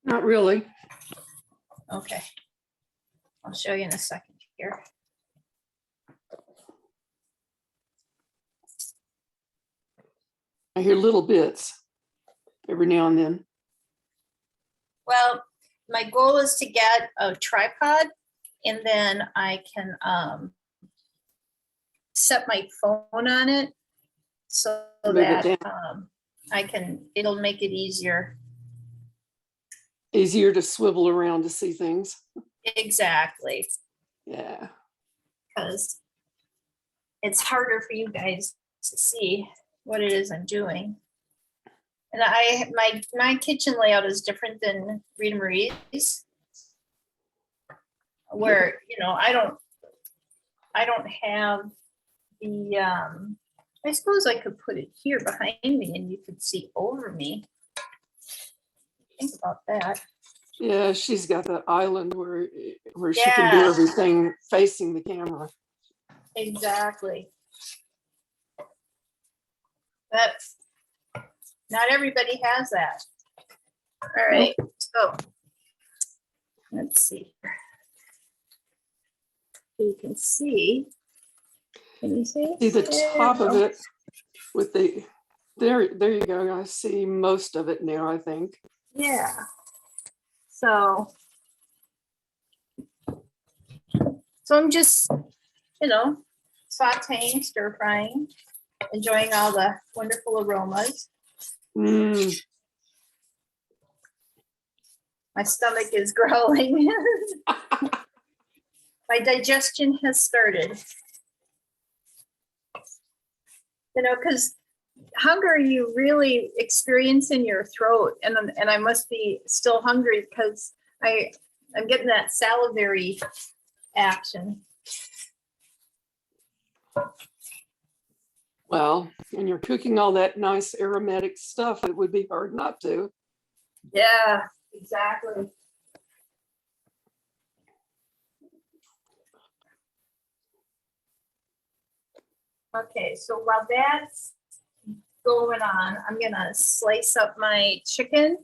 Not really. Okay. I'll show you in a second here. I hear little bits every now and then. Well, my goal is to get a tripod, and then I can set my phone on it so Move it that down. it'll make it easier. Easier to swivel around to see things. Exactly, Yeah. because it's harder for you guys to see what it is I'm doing. And my kitchen layout is different than Rita Marie's, where I don't have the I suppose I could put it here behind me and you could see over me. Think about that. Yeah, she's got that island where she can do Yeah. everything facing the camera. Exactly. But not everybody has that. All right, so let's see. You can see. Can you see? See the top of Yeah. it with the there you go. I see most of it now, I think. Yeah. So I'm just, sauteing, stir frying, enjoying all the wonderful aromas. Mm. My stomach is growling. My digestion has started. Because hunger you really experience in your throat, and I must be still hungry because I'm getting that salivary action. Well, when you're cooking all that nice aromatic stuff, it would be hard not to. Yeah, exactly. Okay, so while that's going on, I'm gonna slice up my chicken.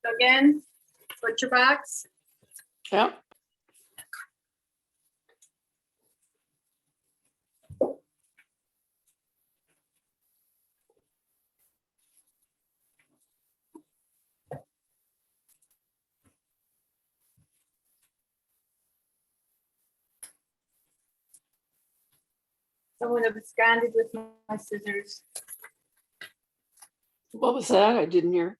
So again, butcher box. Yeah. Someone absconded with my scissors. What was that? I didn't hear.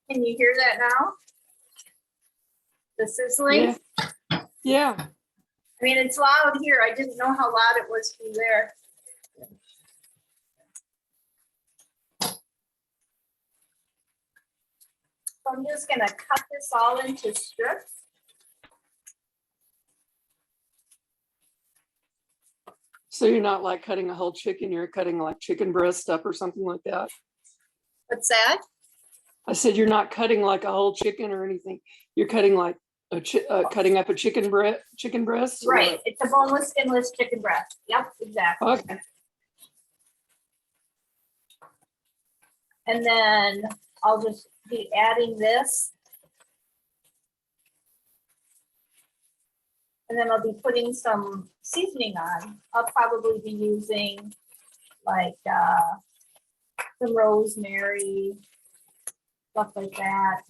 Can you hear that now? The sizzling? Yeah. Yeah. I mean, it's loud here. I didn't know how loud it was through there. So I'm just gonna cut this all into strips. So you're not like cutting a whole chicken, you're cutting like chicken breast up or something like that. What's that? I said you're not cutting like a whole chicken or anything. You're cutting like cutting up a chicken breast. Right. What? It's a boneless, skinless chicken breast. Yep, exactly. Okay. And then I'll just be adding this. And then I'll be putting some seasoning on. I'll probably be using like some rosemary, stuff like that.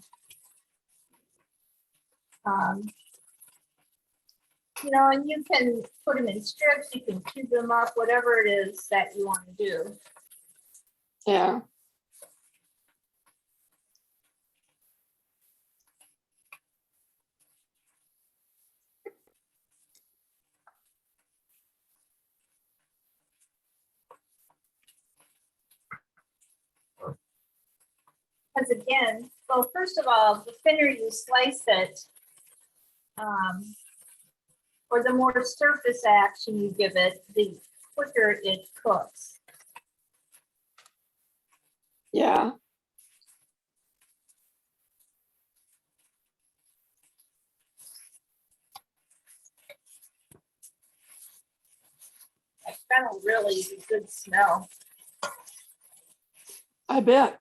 And you can put them in strips, you can cube them up, whatever it is that you want to do. Yeah. Because again, well, first of all, the thinner you slice it, or the more surface action you give it, the quicker it cooks. Yeah. got a really good smell. I bet.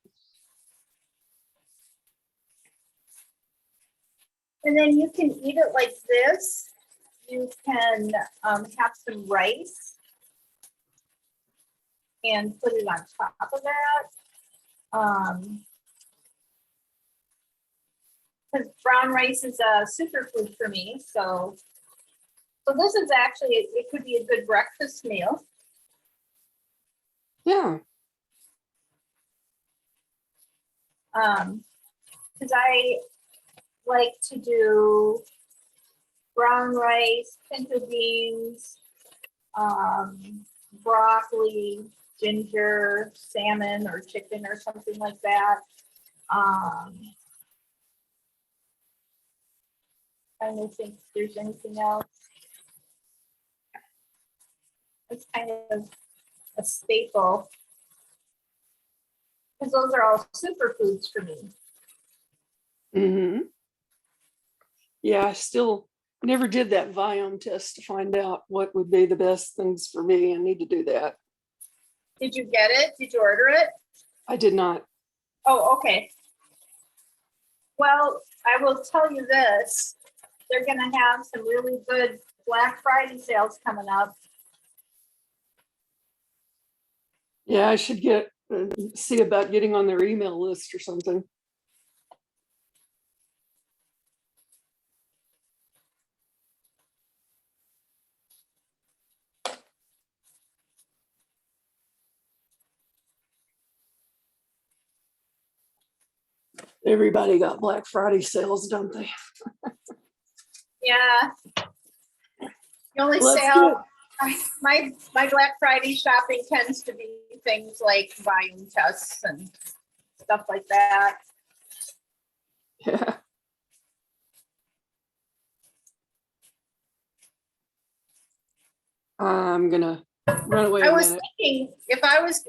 And then you can eat it like this. You can have some rice and put it on top of that. Because brown rice is a superfood for me, so this is actually, it could be a good breakfast meal. Yeah. Because I like to do brown rice, pinto beans, broccoli, ginger, salmon or chicken or something like that. Trying to think if there's anything else. It's kind of a staple because those are all superfoods for me. Mm-hmm. Yeah, I still never did that Viome test to find out what would be the best things for me. I need to do that. Did you get it? Did you order it? I did not. Oh, okay. Well, I will tell you this. They're going to have some really good Black Friday sales coming up. Yeah, I should see about getting on their email list or something. Everybody got Black Friday sales, don't they? Yeah. The only Well, that's sale, my Black Friday shopping tends to be things like volume tests and stuff like that. Yeah. I'm gonna run away I a was minute. thinking if I was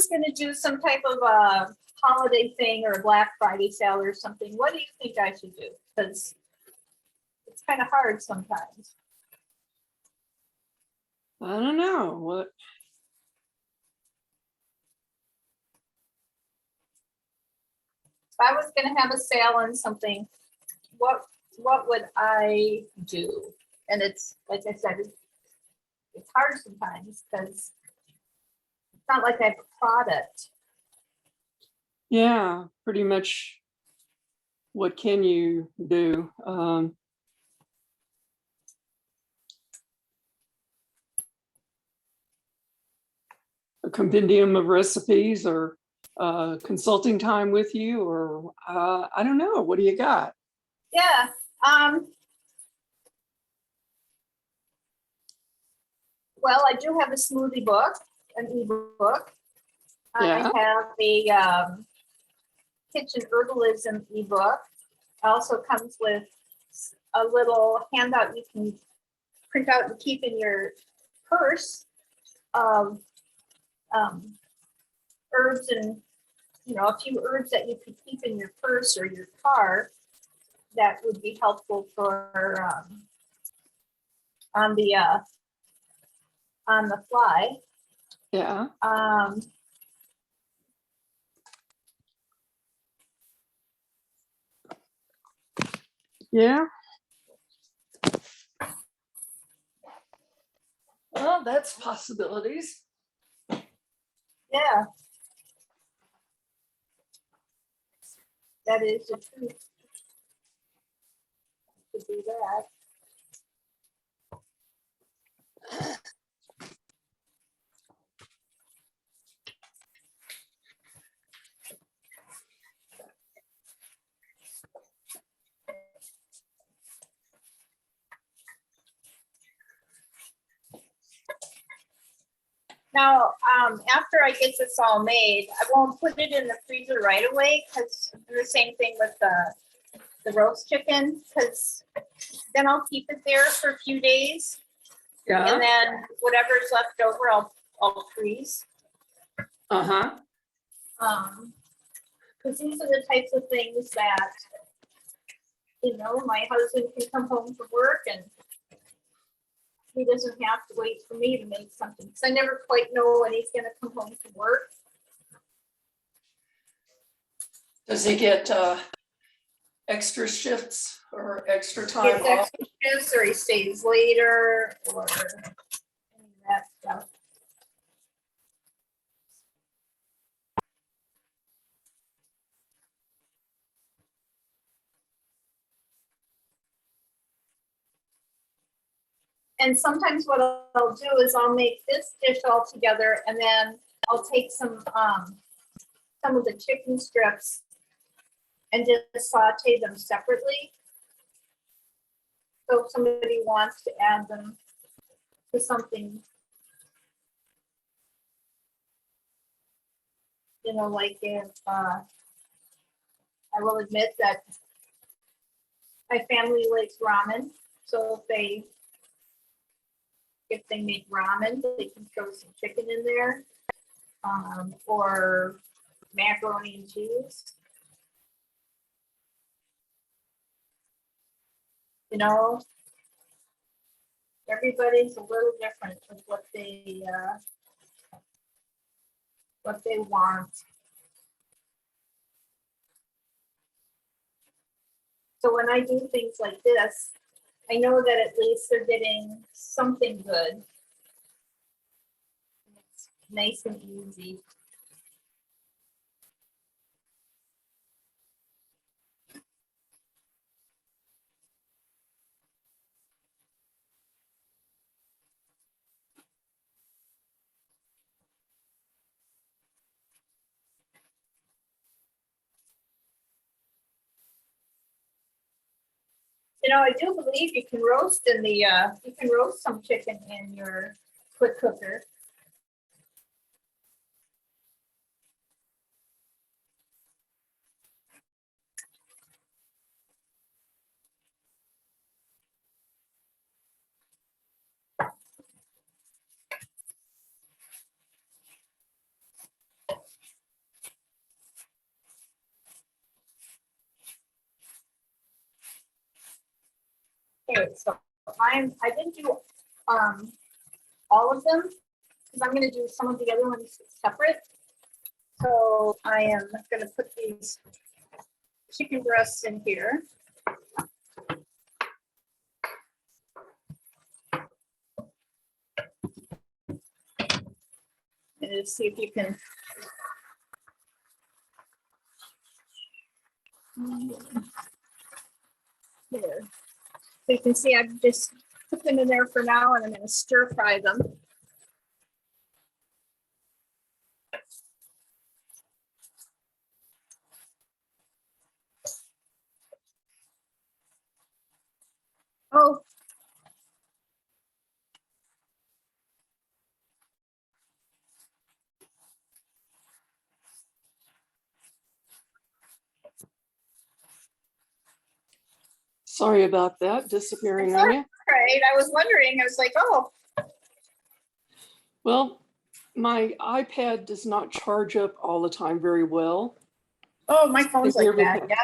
going to do some type of a holiday thing or a Black Friday sale or something, what do you think I should do? Because it's kind of hard sometimes. I don't know what. If I was going to have a sale on something, what would I do? And it's like I said, it's hard sometimes because it's not like I have a product. Yeah, pretty much. What can you do? A compendium of recipes or consulting time with you, or I don't know. What do you got? Yeah. Well, I do have a smoothie book, an ebook. Yeah. I have a kitchen herbalism ebook. Also comes with a little handout you can print out and keep in your purse of herbs and a few herbs that you could keep in your purse or your car that would be helpful for on the fly. Yeah. Yeah. Well, that's possibilities. Yeah, that is the truth. To do that. Now, after I get this all made, I won't put it in the freezer right away because the same thing with the roast chicken, because then I'll keep it there for a few days. Yeah. And then whatever's left over, I'll freeze. Uh-huh. Because these are the types of things that, my husband can come home from work and he doesn't have to wait for me to make something, because I never quite know when he's gonna come home from work. Does he get extra shifts or extra He time gets off? extra shifts, or he stays later, or any of that stuff. And sometimes what I'll do is I'll make this dish all together, and then I'll take some of the chicken strips and just saute them separately. So if somebody wants to add them to something, you know, like if, I will admit that my family likes ramen, so if they make ramen, they can throw some chicken in there, or macaroni and cheese. You know, everybody's a little different with what they want. So when I do things like this, I know that at least they're getting something good. It's nice and easy. You know, I do believe you can roast you can roast some chicken in your quick cooker. Okay, so I didn't do all of them, because I'm gonna do some of the other ones separate. So I am gonna put these chicken breasts in here. And see if you can. There. So you can see I've just put them in there for now, and I'm gonna stir fry them. Oh. Sorry about that, disappearing It's on you. Right, I was wondering, I was like, oh, Well, my iPad does not charge up all the time very well. oh, my phone's like that, yeah.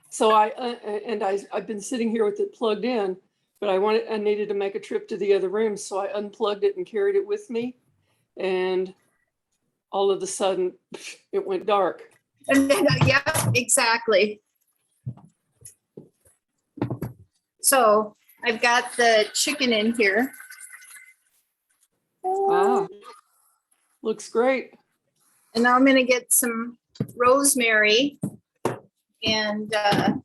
So I've been sitting here with it plugged in, but I needed to make a trip to the other room, so I unplugged it and carried it with me. And all of a sudden, it went dark. And then, yeah, exactly. So I've got the chicken in here. Ah, looks great. And now I'm gonna get some rosemary and put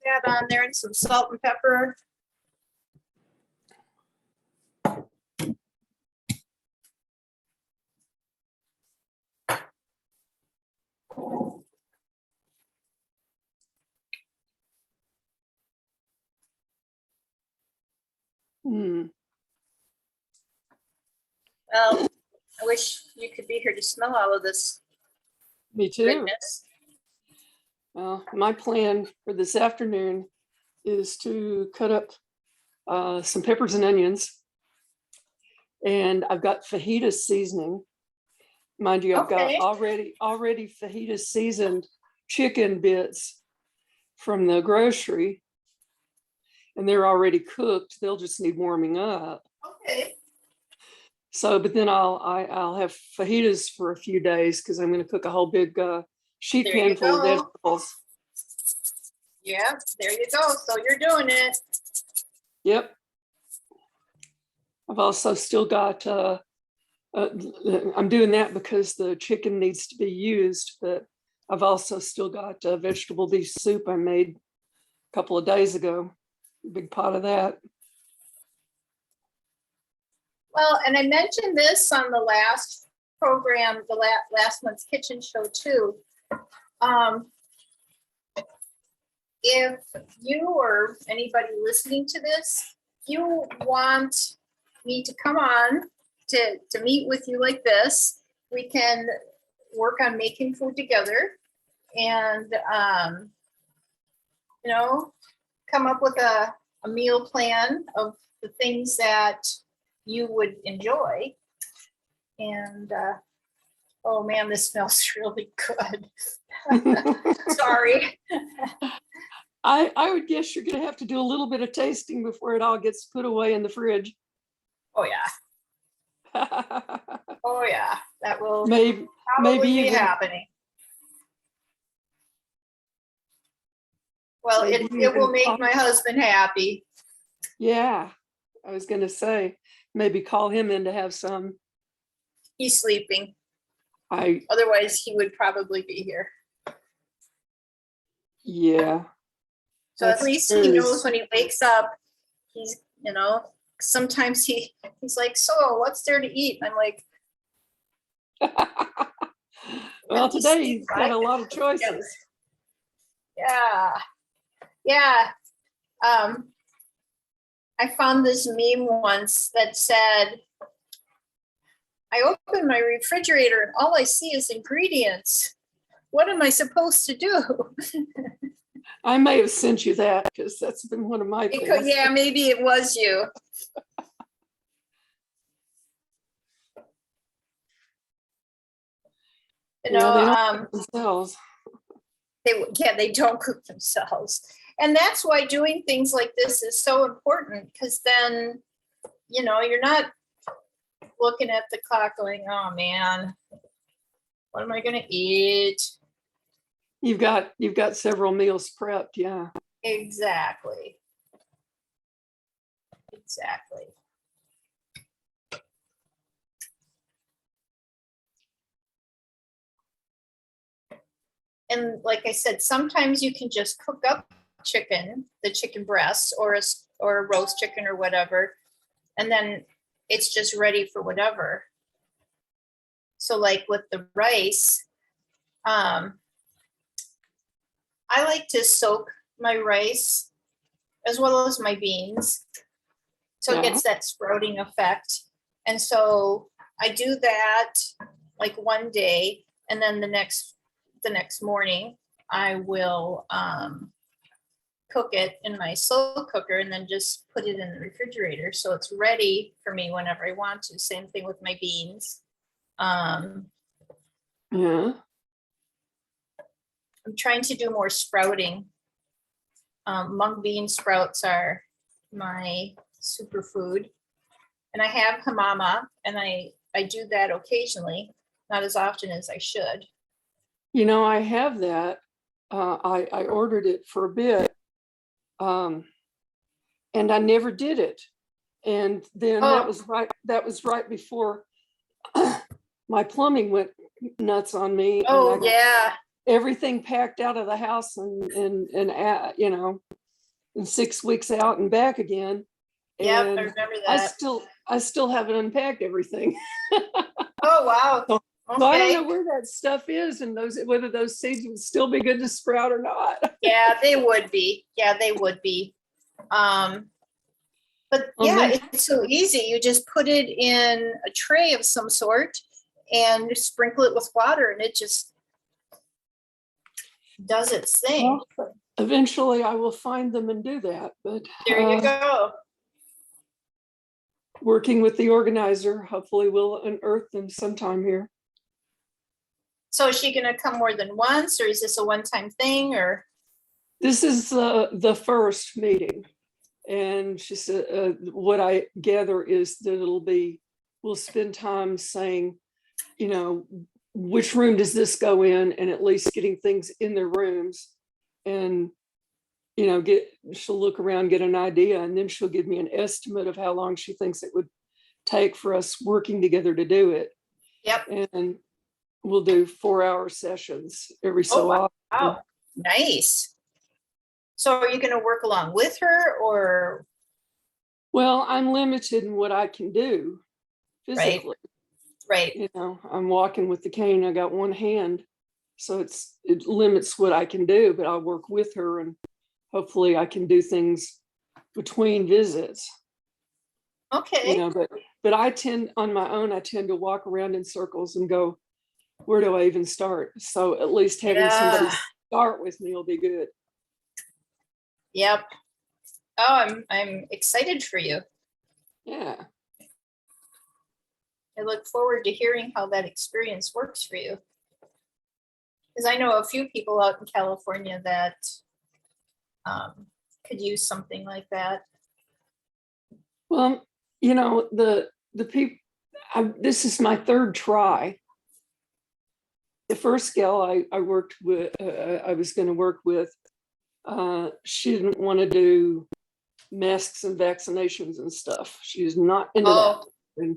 that on there, and some salt and pepper. Hmm. Well, I wish you could be here to smell all of this Me too. goodness. Well, my plan for this afternoon is to cut up some peppers and onions. And I've got fajita seasoning. Mind you, I've Okay. got already fajita seasoned chicken bits from the grocery. and they're already cooked. They'll just need warming up. Okay. So, but then I'll have fajitas for a few days because I'm going to cook a whole big sheet There you pan full of go. vegetables. Yeah, there you go. So you're doing it. Yep. I've also still got, I'm doing that because the chicken needs to be used, but I've also still got vegetable beef soup I made a couple of days ago, a big pot of that. Well, and I mentioned this on the last program, the last month's kitchen show too. If you or anybody listening to this, if you want me to come on to meet with you like this, we can work on making food together and, you know, come up with a meal plan of the things that you would enjoy. And oh man, this smells really good. Sorry. I would guess you're going to have to do a little bit of tasting before it all gets put away in the fridge. Oh yeah. Oh yeah. That will maybe probably be even happening. Well, maybe it even will make my husband happy. Yeah, I was going to say maybe call him in to have some. He's sleeping. I Otherwise, he would probably be here. Yeah. So at That's least he true. knows when he wakes up, he's, you know, sometimes he's like, so what's there to eat? And I'm like, Well, today he's got a lot of choices. yeah. Yeah. I found this meme once that said, I open my refrigerator and all I see is ingredients. What am I supposed to do? I may have sent you that because that's been one of my things. Yeah, maybe it was you. You Yeah, know, they don't cook themselves. they don't cook themselves. And that's why doing things like this is so important, because then, you know, you're not looking at the clock going, oh man, what am I going to eat? You've got several meals prepped, yeah. Exactly. Exactly. And like I said, sometimes you can just cook up chicken, the chicken breast, or a roast chicken or whatever, and then it's just ready for whatever. So like with the rice, I like to soak my rice as well as my beans, so it gets that sprouting effect. And so I do that like one day, and then the next morning I will cook it in my slow cooker and then just put it in the refrigerator so it's ready for me whenever I want to. Same thing with my beans. Yeah. I'm trying to do more sprouting. Mung bean sprouts are my superfood. And I have hamama, and I do that occasionally, not as often as I should. You know, I have that. I ordered it for a bit, and I never did it. And then that was right before my plumbing went nuts on me. Oh, and I got everything packed out of the house and you know, in 6 weeks out and back again. Yeah, And I remember that. I still haven't unpacked everything. Oh, wow. So Okay. I don't know where that stuff is and whether those seeds would still be good to sprout or not. Yeah, they would be. Yeah, they would be. But yeah, it's so easy. You just put it in a tray of some sort and sprinkle it with water, and it just does its thing. Well, eventually I will find them and do that. But there you go. Working with the organizer, hopefully we'll unearth them sometime here. So is she going to come more than once, or is this a one-time thing, or? This is the first meeting. And she said, what I gather is that we'll spend time saying, you know, which room does this go in, and at least getting things in their rooms. And, you know, she'll look around, get an idea, and then she'll give me an estimate of how long she thinks it would take for us working together to do it. Yep. And we'll do 4-hour sessions every Oh, so often. wow. Nice. So are you going to work along with her, or? Well, I'm limited in what I can do physically. Right. You know, I'm walking with the cane. I got one hand, so it limits what I can do, but I'll work with her, and hopefully I can do things between visits. Okay. You know, but I tend to walk around in circles and go, where do I even start? So at least having somebody start with me will be good. Yep. Oh, I'm excited for you. Yeah. I look forward to hearing how that experience works for you. Because I know a few people out in California that could use something like that. Well, you know, the people, this is my third try. The first gal I worked with, I was going to work with, she didn't want to do masks and vaccinations and stuff. She was not into that. And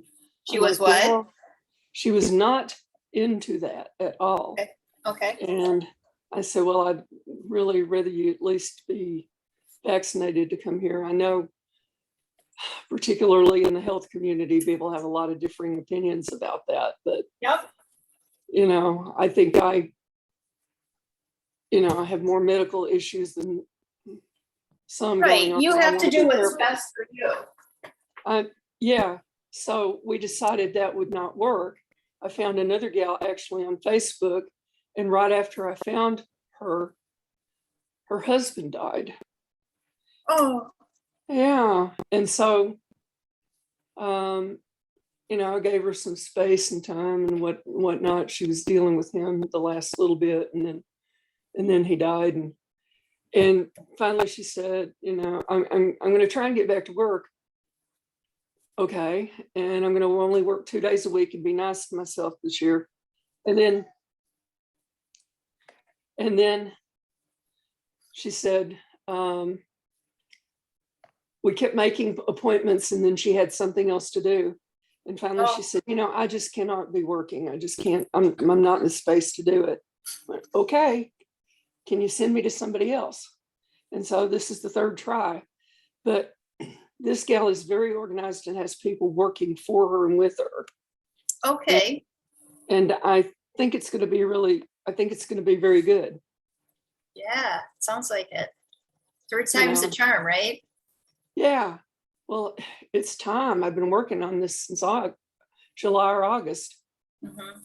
She was what? Well, she was not into that at all. Okay. And I said, well, I'd really rather you at least be vaccinated to come here. I know, particularly in the health community, people have a lot of differing opinions about that. But, Yep. you know, I think I have more medical issues than some. Right. Going You on. have to do what's best for you. Yeah. So we decided that would not work. I found another gal actually on Facebook, and right after I found her, her husband died. Oh. Yeah. And so, you know, I gave her some space and time and whatnot. She was dealing with him the last little bit, and then he died. And finally she said, you know, I'm going to try and get back to work. Okay. And I'm going to only work 2 days a week and be nice to myself this year. And then she said, we kept making appointments, and then she had something else to do. And finally she said, you know, I just cannot be working. I just can't, I'm not in the space to do it. I went, okay, can you send me to somebody else? And so this is the third try. But this gal is very organized and has people working for her and with her. Okay. And I think it's going to be very good. Yeah, sounds like it. Third time's the charm, right? Yeah. Well, it's time. I've been working on this since July or August. Mm-hmm.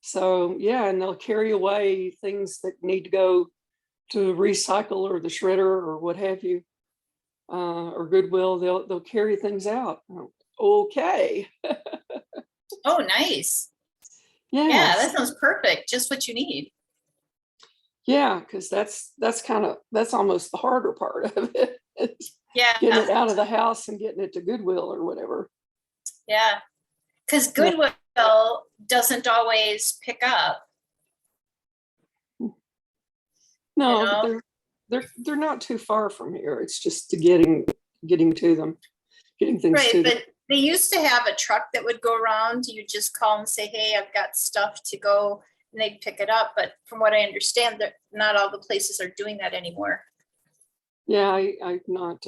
So yeah, and they'll carry away things that need to go to recycle or the shredder or what have you, or Goodwill. They'll carry things out. Okay. Oh, nice. Yes. Yeah, that sounds perfect. Just what you need. Yeah, because that's almost the harder part of it. Yeah. Getting it out of the house and getting it to Goodwill or whatever. Yeah. Because Goodwill doesn't always pick up. No, You know? but they're not too far from here. It's just to getting to them, getting things Right, to but them. they used to have a truck that would go around. You just call and say, hey, I've got stuff to go, and they'd pick it up. But from what I understand, that not all the places are doing that anymore. Yeah, I've not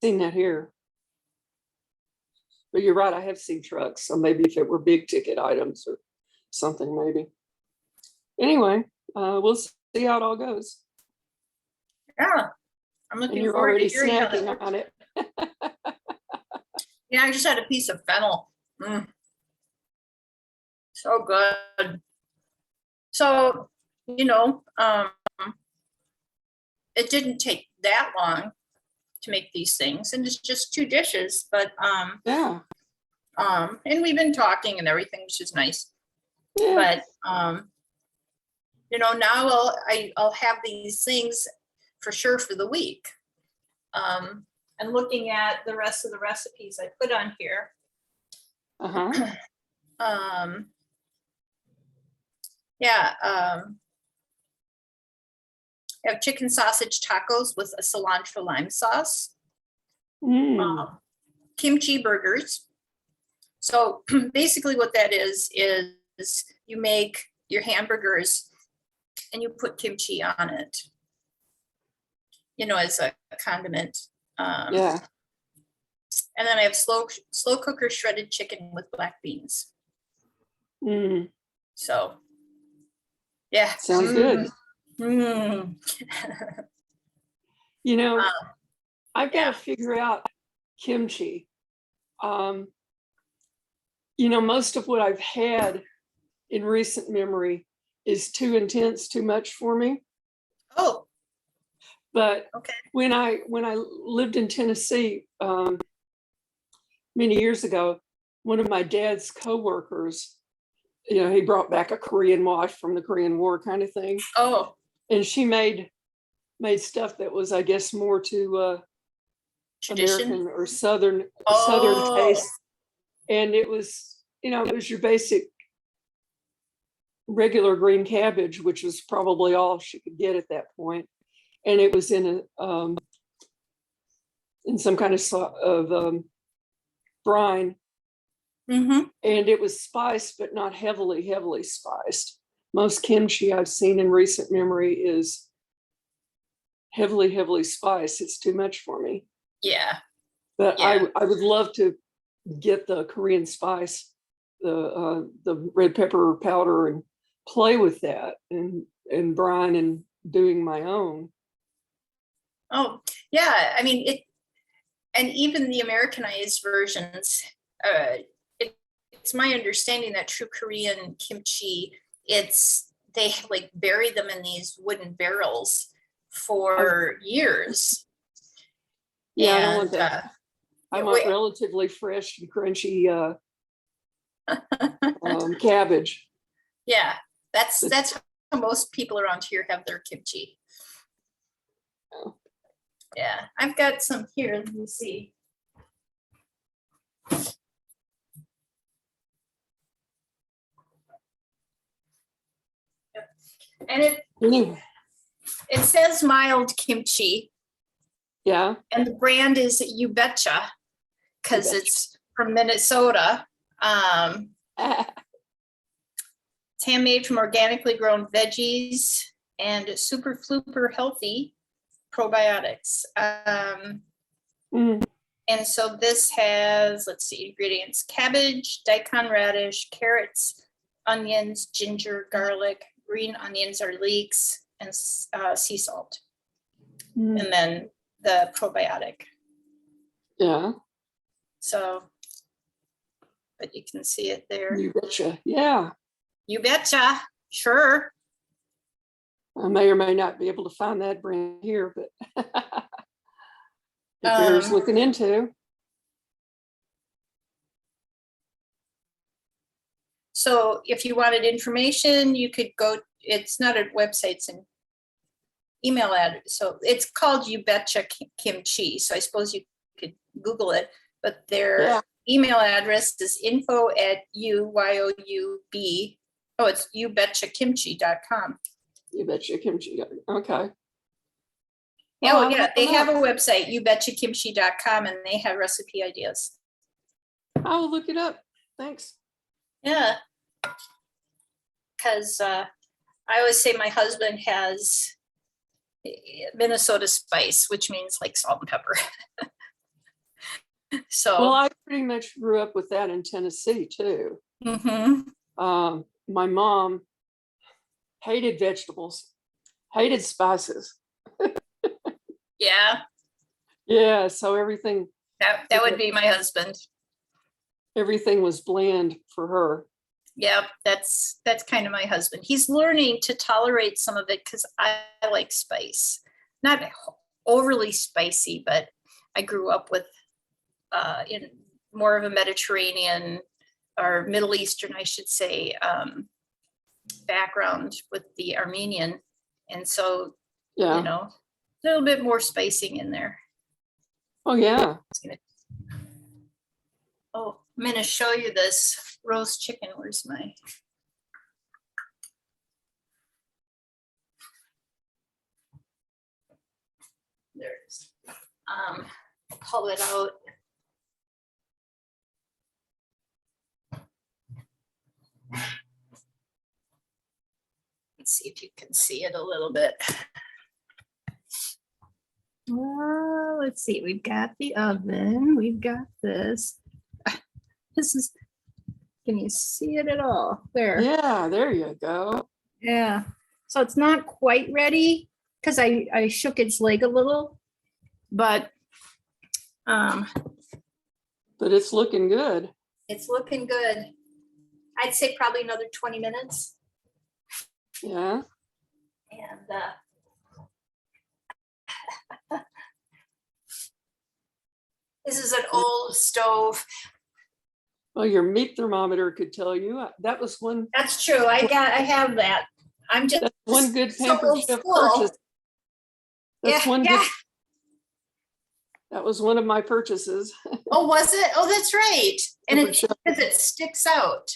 seen that here. But you're right, I have seen trucks. So maybe if it were big ticket items or something, maybe. Anyway, we'll see how it all goes. Yeah, I'm And looking you're forward already to hearing how that snacking works. on it. Yeah, I just had a piece of fennel. So good. So, you know, it didn't take that long to make these things, and it's just 2 dishes, but Yeah. and we've been talking and everything, which is nice. Yeah. But you know, now I'll have these things for sure for the week. And looking at the rest of the recipes I put on here, Uh-huh. I have chicken sausage tacos with a cilantro lime sauce, kimchi burgers. So basically what that is you make your hamburgers and you put kimchi on it, as a condiment. Yeah. And then I have slow cooker shredded chicken with black beans. Mm. So, yeah. Sounds good. Mm. I've got to figure out kimchi. Most of what I've had in recent memory is too intense, too much for me. Oh, But okay. when I lived in Tennessee many years ago, one of my dad's coworkers, he brought back a Korean wife from the Korean War kind of thing. Oh, And she made stuff that was, I guess, more to tradition. American or Southern Oh. taste. And it was, it was your basic regular green cabbage, which was probably all she could get at that point. And it was in some kind of brine. Mm-hmm. And it was spiced, but not heavily spiced. Most kimchi I've seen in recent memory is heavily spiced. It's too much for me. Yeah. But Yeah. I would love to get the Korean spice, the red pepper powder, and play with that and brine and doing my own. Oh, yeah. I mean, and even the Americanized versions, it's my understanding that true Korean kimchi, they like bury them in these wooden barrels for years. Yeah, I don't want that. I want relatively fresh and crunchy cabbage. Yeah, that's how most people around here have their kimchi. Oh. Yeah, I've got some here. Let me see. And it says mild kimchi. Yeah. And the brand is You Betcha, because it's from Minnesota. It's handmade from organically grown veggies and super fluper healthy probiotics. And so this has, let's see, ingredients: cabbage, daikon radish, carrots, onions, ginger, garlic, green onions or leeks, and sea salt. And then the probiotic. Yeah. So, but you can see it there. You betcha. Yeah. You betcha. Sure. I may or may not be able to find that brand here, but it bears looking into. So if you wanted information, you could go, it's not a website, it's an email address. So it's called You Betcha Kimchi. So I suppose you could Google it, but their email address is info@UYOUB. Oh, it's youbetchakimchi.com. You betcha kimchi. Okay. Oh, yeah, they have a website, youbetchakimchi.com, and they have recipe ideas. I'll look it up. Thanks. Yeah. Because I always say my husband has Minnesota spice, which means like salt and pepper. So. Well, I pretty much grew up with that in Tennessee too. Mm-hmm. My mom hated vegetables, hated spices. Yeah. Yeah. So everything. That would be my husband. Everything was bland for her. Yeah, that's kind of my husband. He's learning to tolerate some of it because I like spice. Not overly spicy, but I grew up with in more of a Mediterranean or Middle Eastern, I should say, background with the Armenian. And so, little bit more spacing in there. Oh, yeah. It's gonna- Oh, I'm gonna show you this roast chicken. Where's my? There it is. Pull it out. Let's see if you can see it a little bit. Let's see, we've got the oven, we've got this. This is, can you see it at all? There. Yeah, there you go. Yeah. So it's not quite ready because I shook its leg a little, but But it's looking good. it's looking good. I'd say probably another 20 minutes. Yeah. And this is an old stove. Well, your meat thermometer could tell you. That was one. That's true. I have that. I'm just That's one good so pampered old chef school. purchase. That's Yeah, one yeah. good. That was one of my purchases. Oh, was it? Oh, that's right. And Pampered it's chef. because it sticks out,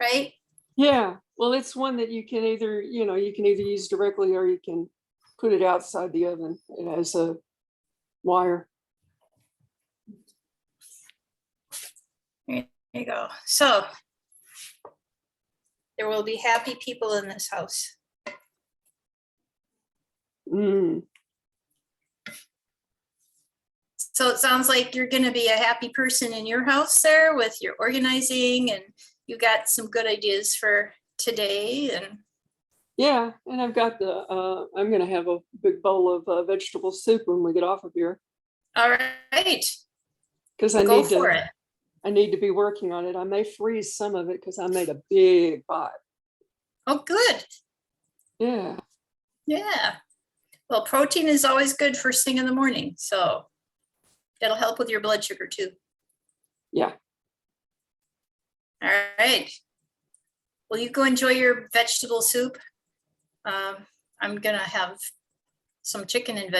right? Yeah. Well, it's one that you can either, you can either use directly or you can put it outside the oven. It has a wire. There you go. So there will be happy people in this house. Mm. So it sounds like you're going to be a happy person in your house there with your organizing, and you got some good ideas for today. And Yeah. And I've got I'm going to have a big bowl of vegetable soup when we get off of here all right, because I go need for to. it. I need to be working on it. I may freeze some of it because I made a big pot. Oh, good. Yeah. Yeah. Well, protein is always good first thing in the morning. So that'll help with your blood sugar too. Yeah. All right. Well, you go enjoy your vegetable soup. I'm going to have some chicken and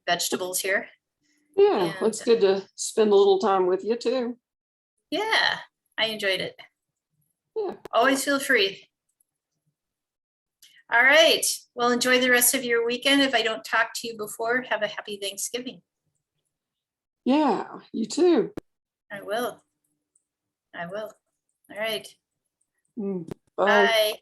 vegetables here. Yeah. And, It's good to spend a little time with you too. Yeah, I enjoyed it. Yeah. Always feel free. All right. Well, enjoy the rest of your weekend. If I don't talk to you before, have a happy Thanksgiving. Yeah. You too. I will. I will. All right. Bye. Bye.